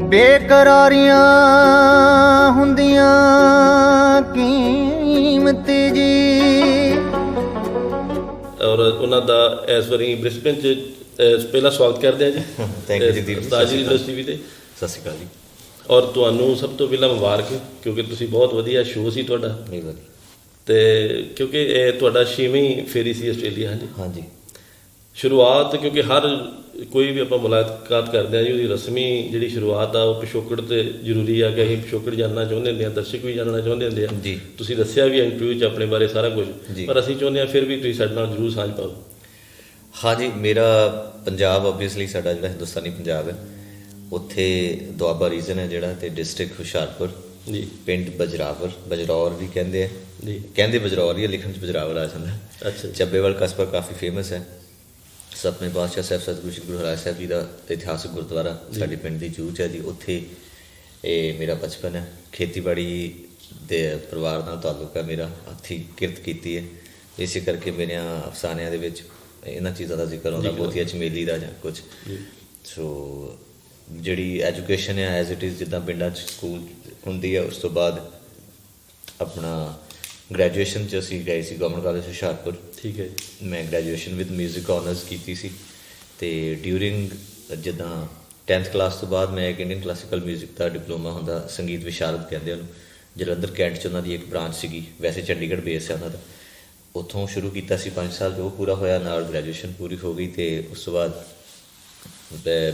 ਬੇਕਰਾਰੀਆਂ ਹੁੰਦੀਆਂ ਕੀਮਤੀ ਜੀ। ਔਰ ਉਹਨਾਂ ਦਾ ਇਸ ਵਾਰੀ ਬ੍ਰਿਸਬੇਨ 'ਚ ਪਹਿਲਾ ਸਵਾਗਤ ਕਰਦੇ ਹਾਂ ਜੀ। ਥੈਂਕ ਯੂ ਜੀ। ਉਸਤਾਦ ਜੀ ਇੰਡਸਟਰੀ ਵੀ ਤੇ ਸਤਿ ਸ਼੍ਰੀ ਅਕਾਲ ਜੀ। ਔਰ ਤੁਹਾਨੂੰ ਸਭ ਤੋਂ ਪਹਿਲਾਂ ਮੁਬਾਰਕ, ਕਿਉਂਕਿ ਤੁਸੀਂ ਬਹੁਤ ਵਧੀਆ ਸ਼ੋਅ ਸੀ ਤੁਹਾਡਾ, ਮਿਹਰਬਾਨੀ। ਅਤੇ ਕਿਉਂਕਿ ਇਹ ਤੁਹਾਡਾ 6ਵੀਂ ਫੇਰੀ ਸੀ ਆਸਟ੍ਰੇਲੀਆ। ਹਾਂਜੀ ਹਾਂਜੀ। ਸ਼ੁਰੂਆਤ, ਕਿਉਂਕਿ ਹਰ ਕੋਈ ਵੀ ਆਪਾਂ ਮੁਲਾਕਾਤ ਕਰਦੇ ਹਾਂ ਜੀ, ਉਹਦੀ ਰਸਮੀ ਜਿਹੜੀ ਸ਼ੁਰੂਆਤ ਆ ਉਹ ਪਿਛੋਕੜ 'ਤੇ ਜ਼ਰੂਰੀ ਆ ਕਿ ਅਸੀਂ ਪਿਛੋਕੜ ਜਾਣਨਾ ਚਾਹੁੰਦੇ ਹੁੰਦੇ ਹਾਂ, ਦਰਸ਼ਕ ਵੀ ਜਾਣਨਾ ਚਾਹੁੰਦੇ ਹੁੰਦੇ ਆ ਜੀ। ਤੁਸੀਂ ਦੱਸਿਆ ਵੀ ਇੰਟਰਵਿਊ 'ਚ ਆਪਣੇ ਬਾਰੇ ਸਾਰਾ ਕੁਝ, ਪਰ ਅਸੀਂ ਚਾਹੁੰਦੇ ਹਾਂ ਫਿਰ ਵੀ ਤੁਸੀਂ ਸਾਡੇ ਨਾਲ ਜ਼ਰੂਰ ਸਾਂਝ ਪਾਓ। ਹਾਂਜੀ, ਮੇਰਾ ਪੰਜਾਬ ਓਬਵੀਅਸਲੀ ਸਾਡਾ ਜਿਹੜਾ ਹਿੰਦੁਸਤਾਨੀ ਪੰਜਾਬ ਹੈ, ਉੱਥੇ ਦੁਆਬਾ ਰੀਜਨ ਹੈ ਜਿਹੜਾ, ਅਤੇ ਡਿਸਟ੍ਰਿਕਟ ਹੁਸ਼ਿਆਰਪੁਰ ਜੀ। ਪਿੰਡ ਬਜਰਾਵਰ, ਬਜਰੌਰ ਵੀ ਕਹਿੰਦੇ ਆ ਜੀ, ਕਹਿੰਦੇ ਬਜਰੌਰ ਹੀ ਹੈ, ਲਿਖਣ 'ਚ ਬਜਰਾਵਰ ਆ ਜਾਂਦਾ। ਅੱਛਾ। ਚੱਬੇਵਾਲ ਕਸਬਾ ਕਾਫੀ ਫੇਮਸ ਹੈ। ਸਤਵੇਂ ਪਾਤਸ਼ਾਹ ਸਾਹਿਬ ਸਤਿਗੁਰੂ ਸ਼੍ਰੀ ਗੁਰੂ ਹਰਿਰਾਏ ਸਾਹਿਬ ਜੀ ਦਾ ਇਤਿਹਾਸਕ ਗੁਰਦੁਆਰਾ ਸਾਡੇ ਪਿੰਡ ਦੀ ਜੂਚ ਹੈ ਜੀ। ਉੱਥੇ ਇਹ ਮੇਰਾ ਬਚਪਨ ਹੈ। ਖੇਤੀਬਾੜੀ ਦੇ ਪਰਿਵਾਰ ਨਾਲ ਤਾਲੁਕ ਹੈ ਮੇਰਾ, ਹੱਥੀਂ ਕਿਰਤ ਕੀਤੀ ਹੈ, ਇਸੇ ਕਰਕੇ ਮੇਰਿਆਂ ਅਫਸਾਨਿਆਂ ਦੇ ਵਿੱਚ ਇਹਨਾਂ ਚੀਜ਼ਾਂ ਦਾ ਜ਼ਿਕਰ ਆਉਂਦਾ, ਬਹੁਤੀਆਂ ਚਮੇਲੀ ਦਾ ਜਾਂ ਕੁਝ। ਸੋ ਜਿਹੜੀ ਐਜੂਕੇਸ਼ਨ ਹੈ ਐਜ਼ ਇਟ ਇਜ਼, ਜਿੱਦਾਂ ਪਿੰਡਾਂ 'ਚ ਸਕੂਲ ਹੁੰਦੀ ਹੈ, ਉਸ ਤੋਂ ਬਾਅਦ ਆਪਣਾ ਗ੍ਰੈਜੂਏਸ਼ਨ 'ਚ ਅਸੀਂ ਗਏ ਸੀ ਗਵਰਨਮੈਂਟ ਕਾਲਜ ਹੁਸ਼ਿਆਰਪੁਰ। ਠੀਕ ਹੈ ਜੀ। ਮੈਂ ਗ੍ਰੈਜੂਏਸ਼ਨ ਵਿਦ ਮਿਊਜ਼ਿਕ ਆਨਰਸ ਕੀਤੀ ਸੀ, ਅਤੇ ਡਿਊਰਿੰਗ ਜਿੱਦਾਂ 10th ਕਲਾਸ ਤੋਂ ਬਾਅਦ ਮੈਂ ਇੱਕ ਇੰਡੀਅਨ ਕਲਾਸੀਕਲ ਮਿਊਜ਼ਿਕ ਦਾ ਡਿਪਲੋਮਾ ਹੁੰਦਾ, ਸੰਗੀਤ ਵਿਸ਼ਾਰਦ ਕਹਿੰਦੇ ਉਹਨੂੰ, ਜਲੰਧਰ ਕੈਂਟ 'ਚ ਉਹਨਾਂ ਦੀ ਇੱਕ ਬ੍ਰਾਂਚ ਸੀਗੀ, ਵੈਸੇ ਚੰਡੀਗੜ੍ਹ ਬੇਸ ਹੈ ਉਹਨਾਂ ਦਾ, ਉੱਥੋਂ ਸ਼ੁਰੂ ਕੀਤਾ ਸੀ 5 ਸਾਲ, ਜੋ ਪੂਰਾ ਹੋਇਆ, ਨਾਲ ਗ੍ਰੈਜੂਏਸ਼ਨ ਪੂਰੀ ਹੋ ਗਈ। ਅਤੇ ਉਸ ਤੋਂ ਬਾਅਦ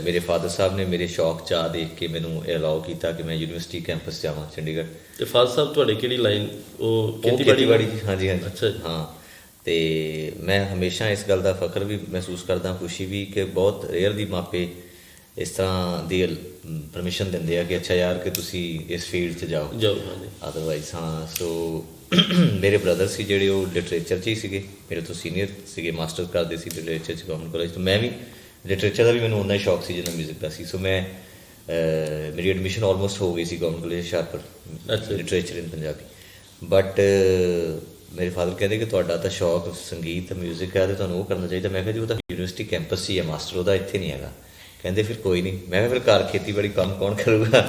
ਮੇਰੇ ਫਾਦਰ ਸਾਹਿਬ ਨੇ ਮੇਰੇ ਸ਼ੌਕ ਚਾਹ ਦੇਖ ਕੇ ਮੈਨੂੰ ਇਹ ਅਲਾਓ ਕੀਤਾ ਕਿ ਮੈਂ ਯੂਨੀਵਰਸਿਟੀ ਕੈਂਪਸ ਜਾਵਾਂ ਚੰਡੀਗੜ੍ਹ। ਅਤੇ ਫਾਦਰ ਸਾਹਿਬ ਤੁਹਾਡੀ ਕਿਹੜੀ ਲਾਈਨ? ਉਹ ਖੇਤੀਬਾੜੀ। ਹਾਂਜੀ ਹਾਂਜੀ। ਅੱਛਾ ਜੀ। ਹਾਂ, ਅਤੇ ਮੈਂ ਹਮੇਸ਼ਾ ਇਸ ਗੱਲ ਦਾ ਫਖਰ ਵੀ ਮਹਿਸੂਸ ਕਰਦਾ, ਖੁਸ਼ੀ ਵੀ, ਕਿ ਬਹੁਤ ਰੇਅਰ ਦੀ ਮਾਪੇ ਇਸ ਤਰ੍ਹਾਂ ਦੀ ਪਰਮਿਸ਼ਨ ਦਿੰਦੇ ਆ ਕਿ ਅੱਛਾ ਯਾਰ ਕਿ ਤੁਸੀਂ ਇਸ ਫੀਲਡ 'ਚ ਜਾਓ। ਹਾਂਜੀ। ਅਦਰਵਾਈਜ਼ ਹਾਂ। ਸੋ ਮੇਰੇ ਬ੍ਰਦਰ ਸੀ ਜਿਹੜੇ, ਉਹ ਲਿਟਰੇਚਰ 'ਚ ਹੀ ਸੀਗੇ, ਮੇਰੇ ਤੋਂ ਸੀਨੀਅਰ ਸੀਗੇ, ਮਾਸਟਰ ਕਰਦੇ ਸੀ ਲਿਟਰੇਚਰ 'ਚ ਗਵਰਨਮੈਂਟ ਕਾਲਜ ਤੋਂ। ਮੈਂ ਵੀ ਲਿਟਰੇਚਰ ਦਾ ਵੀ ਮੈਨੂੰ ਉਨਾ ਹੀ ਸ਼ੌਕ ਸੀ ਜਿੰਨਾ ਮਿਊਜ਼ਿਕ ਦਾ ਸੀ। ਸੋ ਮੈਂ ਮੇਰੀ ਐਡਮਿਸ਼ਨ ਆਲਮੋਸਟ ਹੋ ਗਈ ਸੀ government college Hoshiarpur, literature in Punjabi. But ਮੇਰੇ ਫਾਦਰ ਕਹਿੰਦੇ ਕਿ ਤੁਹਾਡਾ ਤਾਂ ਸ਼ੌਕ ਸੰਗੀਤ ਮਿਊਜ਼ਿਕ ਹੈ ਅਤੇ ਤੁਹਾਨੂੰ ਉਹ ਕਰਨਾ ਚਾਹੀਦਾ। ਮੈਂ ਕਿਹਾ ਜੀ ਉਹ ਤਾਂ ਯੂਨੀਵਰਸਿਟੀ ਕੈਂਪਸ 'ਚ ਹੀ ਹੈ ਮਾਸਟਰ, ਉਹਦਾ ਇੱਥੇ ਨਹੀਂ ਹੈਗਾ। ਕਹਿੰਦੇ ਫਿਰ ਕੋਈ ਨਹੀਂ। ਮੈਂ ਕਿਹਾ ਫਿਰ ਘਰ ਖੇਤੀਬਾੜੀ ਕੰਮ ਕੌਣ ਕਰੂਗਾ?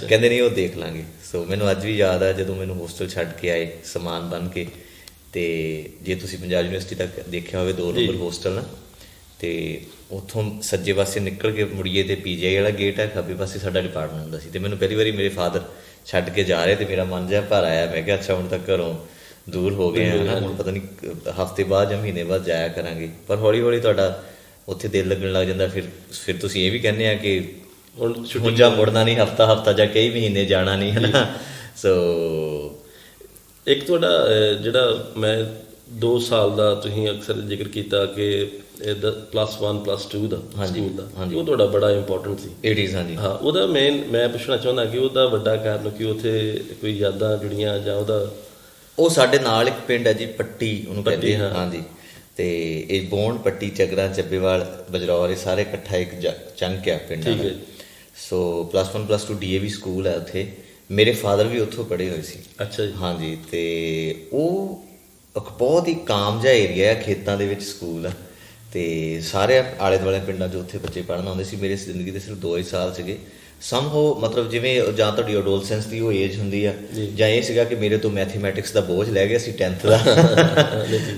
ਕਹਿੰਦੇ ਨਹੀਂ, ਉਹ ਦੇਖ ਲਾਂਗੇ। ਸੋ ਮੈਨੂੰ ਅੱਜ ਵੀ ਯਾਦ ਆ ਜਦੋਂ ਮੈਨੂੰ ਹੋਸਟਲ ਛੱਡ ਕੇ ਆਏ ਸਮਾਨ ਬਣ ਕੇ, ਅਤੇ ਜੇ ਤੁਸੀਂ ਪੰਜਾਬ ਯੂਨੀਵਰਸਿਟੀ ਤੱਕ ਦੇਖਿਆ ਹੋਵੇ 2 ਨੰਬਰ ਹੋਸਟਲ ਨਾ, ਅਤੇ ਉੱਥੋਂ ਸੱਜੇ ਪਾਸੇ ਨਿਕਲ ਕੇ ਮੁੜੀਏ ਅਤੇ PGI ਵਾਲਾ ਗੇਟ ਹੈ, ਖੱਬੇ ਪਾਸੇ ਸਾਡਾ ਡਿਪਾਰਟਮੈਂਟ ਹੁੰਦਾ ਸੀ। ਅਤੇ ਮੈਨੂੰ ਪਹਿਲੀ ਵਾਰੀ ਮੇਰੇ ਫਾਦਰ ਛੱਡ ਕੇ ਜਾ ਰਹੇ ਅਤੇ ਮੇਰਾ ਮਨ ਜਿਹਾ ਭਰ ਆਇਆ। ਮੈਂ ਕਿਹਾ ਅੱਛਾ ਹੁਣ ਤੱਕ ਘਰੋਂ ਦੂਰ ਹੋ ਗਏ ਹਾਂ ਨਾ, ਹੁਣ ਪਤਾ ਨਹੀਂ ਹਫ਼ਤੇ ਬਾਅਦ ਜਾਂ ਮਹੀਨੇ ਬਾਅਦ ਜਾਇਆ ਕਰਾਂਗੇ। ਪਰ ਹੌਲੀ ਹੌਲੀ ਤੁਹਾਡਾ ਉੱਥੇ ਦਿਲ ਲੱਗਣ ਲੱਗ ਜਾਂਦਾ। ਫਿਰ ਤੁਸੀਂ ਇਹ ਵੀ ਕਹਿੰਦੇ ਆ ਕਿ ਹੁਣ ਜਾਂ ਮੁੜਨਾ ਨਹੀਂ, ਹਫ਼ਤਾ ਜਾਂ ਕਈ ਮਹੀਨੇ ਜਾਣਾ ਨਹੀਂ, ਹੈ ਨਾ। ਸੋ ਇੱਕ ਤੁਹਾਡਾ ਜਿਹੜਾ ਮੈਂ 2 ਸਾਲ ਦਾ ਤੁਸੀਂ ਅਕਸਰ ਜ਼ਿਕਰ ਕੀਤਾ ਕਿ +1 +2 ਦਾ ਸਕੂਲ ਦਾ, ਉਹ ਤੁਹਾਡਾ ਬੜਾ ਇੰਪੋਰਟੈਂਟ ਸੀ। It is. ਹਾਂਜੀ ਹਾਂ, ਉਹਦਾ ਮੈਂ ਪੁੱਛਣਾ ਚਾਹੁੰਦਾ ਕਿ ਉਹਦਾ ਵੱਡਾ ਕਾਰਨ ਕਿ ਉੱਥੇ ਕੋਈ ਯਾਦਾਂ ਜੁੜੀਆਂ ਜਾਂ ਉਹਦਾ? ਉਹ ਸਾਡੇ ਨਾਲ ਇੱਕ ਪਿੰਡ ਹੈ ਜੀ, ਪੱਟੀ ਉਹਨੂੰ ਕਹਿੰਦੇ। ਹਾਂਜੀ, ਅਤੇ ਇਹ ਬੋਂਡ, ਪੱਟੀ, ਝਗੜਾ, ਚੱਬੇਵਾਲ, ਬਜਰੌਰ, ਇਹ ਸਾਰੇ ਇਕੱਠਾ ਇੱਕ ਚੰਕ ਆ ਪਿੰਡ। ਠੀਕ ਹੈ। ਸੋ +1 +2 DAV ਸਕੂਲ ਹੈ ਉੱਥੇ। ਮੇਰੇ ਫਾਦਰ ਵੀ ਉੱਥੋਂ ਪੜ੍ਹੇ ਹੋਏ ਸੀ। ਅੱਛਾ ਜੀ। ਹਾਂਜੀ, ਅਤੇ ਉਹ ਇੱਕ ਬਹੁਤ ਹੀ ਕਾਮ ਜਿਹਾ ਏਰੀਆ ਹੈ, ਖੇਤਾਂ ਦੇ ਵਿੱਚ ਸਕੂਲ ਆ, ਅਤੇ ਸਾਰੇ ਆਲੇ ਦੁਆਲੇ ਪਿੰਡਾਂ 'ਚ ਉੱਥੇ ਬੱਚੇ ਪੜ੍ਹਨ ਆਉਂਦੇ ਸੀ। ਮੇਰੀ ਜ਼ਿੰਦਗੀ ਦੇ ਸਿਰਫ 2 ਹੀ ਸਾਲ ਸੀਗੇ। ਮਤਲਬ ਜਿਵੇਂ ਜਾਂ ਤੁਹਾਡੀ ਅਡੋਲਸੈਂਸ ਦੀ ਉਹ ਏਜ ਹੁੰਦੀ ਆ, ਜਾਂ ਇਹ ਸੀਗਾ ਕਿ ਮੇਰੇ ਤੋਂ ਮੈਥਮੈਟਿਕਸ ਦਾ ਬੋਝ ਲੈ ਗਿਆ ਸੀ 10th ਦਾ।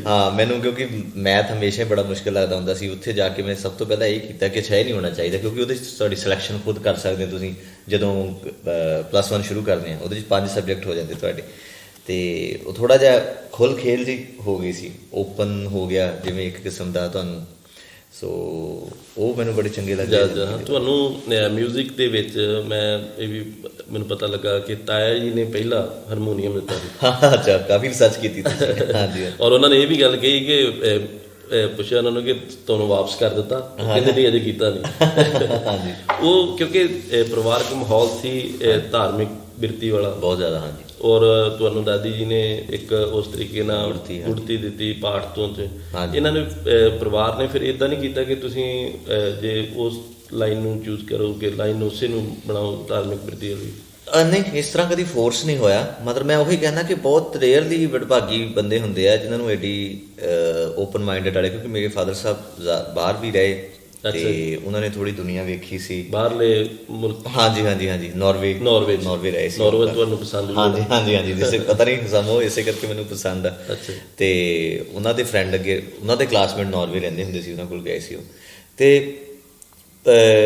ਹਾਂ, ਮੈਨੂੰ ਕਿਉਂਕਿ ਮੈਥ ਹਮੇਸ਼ਾ ਹੀ ਬੜਾ ਮੁਸ਼ਕਿਲ ਲੱਗਦਾ ਹੁੰਦਾ ਸੀ। ਉੱਥੇ ਜਾ ਕੇ ਮੈਂ ਸਭ ਤੋਂ ਪਹਿਲਾਂ ਇਹ ਕੀਤਾ ਕਿ ਅੱਛਾ ਇਹ ਨਹੀਂ ਹੋਣਾ ਚਾਹੀਦਾ, ਕਿਉਂਕਿ ਉਹਦੇ 'ਚ ਤੁਹਾਡੀ ਸਿਲੈਕਸ਼ਨ ਖੁਦ ਕਰ ਸਕਦੇ ਹੋ ਤੁਸੀਂ। ਜਦੋਂ +1 ਸ਼ੁਰੂ ਕਰਦੇ ਹਾਂ ਉਹਦੇ 'ਚ 5 ਸਬਜੈਕਟ ਹੋ ਜਾਂਦੇ ਤੁਹਾਡੇ, ਅਤੇ ਉਹ ਥੋੜ੍ਹਾ ਜਿਹਾ ਖੁੱਲ੍ਹ ਖੇਲ ਜਿਹੀ ਹੋ ਗਈ ਸੀ, ਓਪਨ ਹੋ ਗਿਆ ਜਿਵੇਂ ਇੱਕ ਕਿਸਮ ਦਾ ਤੁਹਾਨੂੰ। ਸੋ ਉਹ ਮੈਨੂੰ ਬੜੇ ਚੰਗੇ ਲੱਗੇ। ਤੁਹਾਨੂੰ ਮਿਊਜ਼ਿਕ ਦੇ ਵਿੱਚ ਇਹ ਵੀ ਮੈਨੂੰ ਪਤਾ ਲੱਗਾ ਕਿ ਤਾਇਆ ਜੀ ਨੇ ਪਹਿਲਾਂ ਹਾਰਮੋਨੀਅਮ ਦਿੱਤਾ ਸੀ। ਅੱਛਾ, ਕਾਫੀ ਰਿਸਰਚ ਕੀਤੀ ਤੁਸੀਂ। ਹਾਂਜੀ। ਔਰ ਉਹਨਾਂ ਨੇ ਇਹ ਵੀ ਗੱਲ ਕਹੀ ਕਿ ਪੁੱਛਿਆ ਉਹਨਾਂ ਨੂੰ ਕਿ ਤੁਹਾਨੂੰ ਵਾਪਸ ਕਰ ਦਿੱਤਾ? ਕਹਿੰਦੇ ਨਹੀਂ, ਅਜੇ ਕੀਤਾ ਨਹੀਂ। ਹਾਂਜੀ। ਉਹ ਕਿਉਂਕਿ ਪਰਿਵਾਰਕ ਮਾਹੌਲ ਸੀ ਧਾਰਮਿਕ ਬਿਰਤੀ ਵਾਲਾ ਬਹੁਤ ਜ਼ਿਆਦਾ। ਹਾਂਜੀ। ਔਰ ਤੁਹਾਨੂੰ ਦਾਦੀ ਜੀ ਨੇ ਇੱਕ ਉਸ ਤਰੀਕੇ ਨਾਲ ਗੁੜਤੀ ਦਿੱਤੀ ਪਾਠ ਤੋਂ। ਇਹਨਾਂ ਨੇ ਪਰਿਵਾਰ ਨੇ ਫਿਰ ਇੱਦਾਂ ਨਹੀਂ ਕੀਤਾ ਕਿ ਤੁਸੀਂ ਜੇ ਉਸ ਲਾਈਨ ਨੂੰ ਚੂਜ਼ ਕਰੋ ਕਿ ਲਾਈਨ ਉਸੇ ਨੂੰ ਬਣਾਓ ਧਾਰਮਿਕ ਬਿਰਤੀ ਵਾਲੀ? ਨਹੀਂ, ਇਸ ਤਰ੍ਹਾਂ ਕਦੀ ਫੋਰਸ ਨਹੀਂ ਹੋਇਆ। ਮਤਲਬ ਮੈਂ ਉਹੀ ਕਹਿੰਦਾ ਕਿ ਬਹੁਤ ਰੇਅਰਲੀ ਵਡਭਾਗੀ ਬੰਦੇ ਹੁੰਦੇ ਆ ਜਿਨ੍ਹਾਂ ਨੂੰ ਐਡੀ ਓਪਨ ਮਾਈਂਡਡ ਵਾਲੇ, ਕਿਉਂਕਿ ਮੇਰੇ ਫਾਦਰ ਸਾਹਿਬ ਬਾਹਰ ਵੀ ਰਹੇ ਤੇ ਉਹਨਾਂ ਨੇ ਥੋੜੀ ਦੁਨੀਆ ਵੇਖੀ ਸੀ ਬਾਹਰਲੇ ਮੁਲਕ। ਹਾਂਜੀ ਨਾਰਵੇ ਰਹੇ ਸੀ। ਨਾਰਵੇ ਤੁਹਾਨੂੰ ਪਸੰਦ? ਹਾਂਜੀ ਜਿਸੇ ਪਤਾ ਨਹੀਂ ਸਾਨੂੰ ਇਸੇ ਕਰਕੇ ਮੈਨੂੰ ਪਸੰਦ ਆ। ਤੇ ਉਹਨਾਂ ਦੇ ਫਰੈਂਡ ਅੱਗੇ ਉਹਨਾਂ ਦੇ ਕਲਾਸਮੇਟ ਨਾਰਵੇ ਰਹਿੰਦੇ ਹੁੰਦੇ ਸੀ, ਉਹਨਾਂ ਕੋਲ ਗਏ ਸੀ ਉਹ। ਤੇ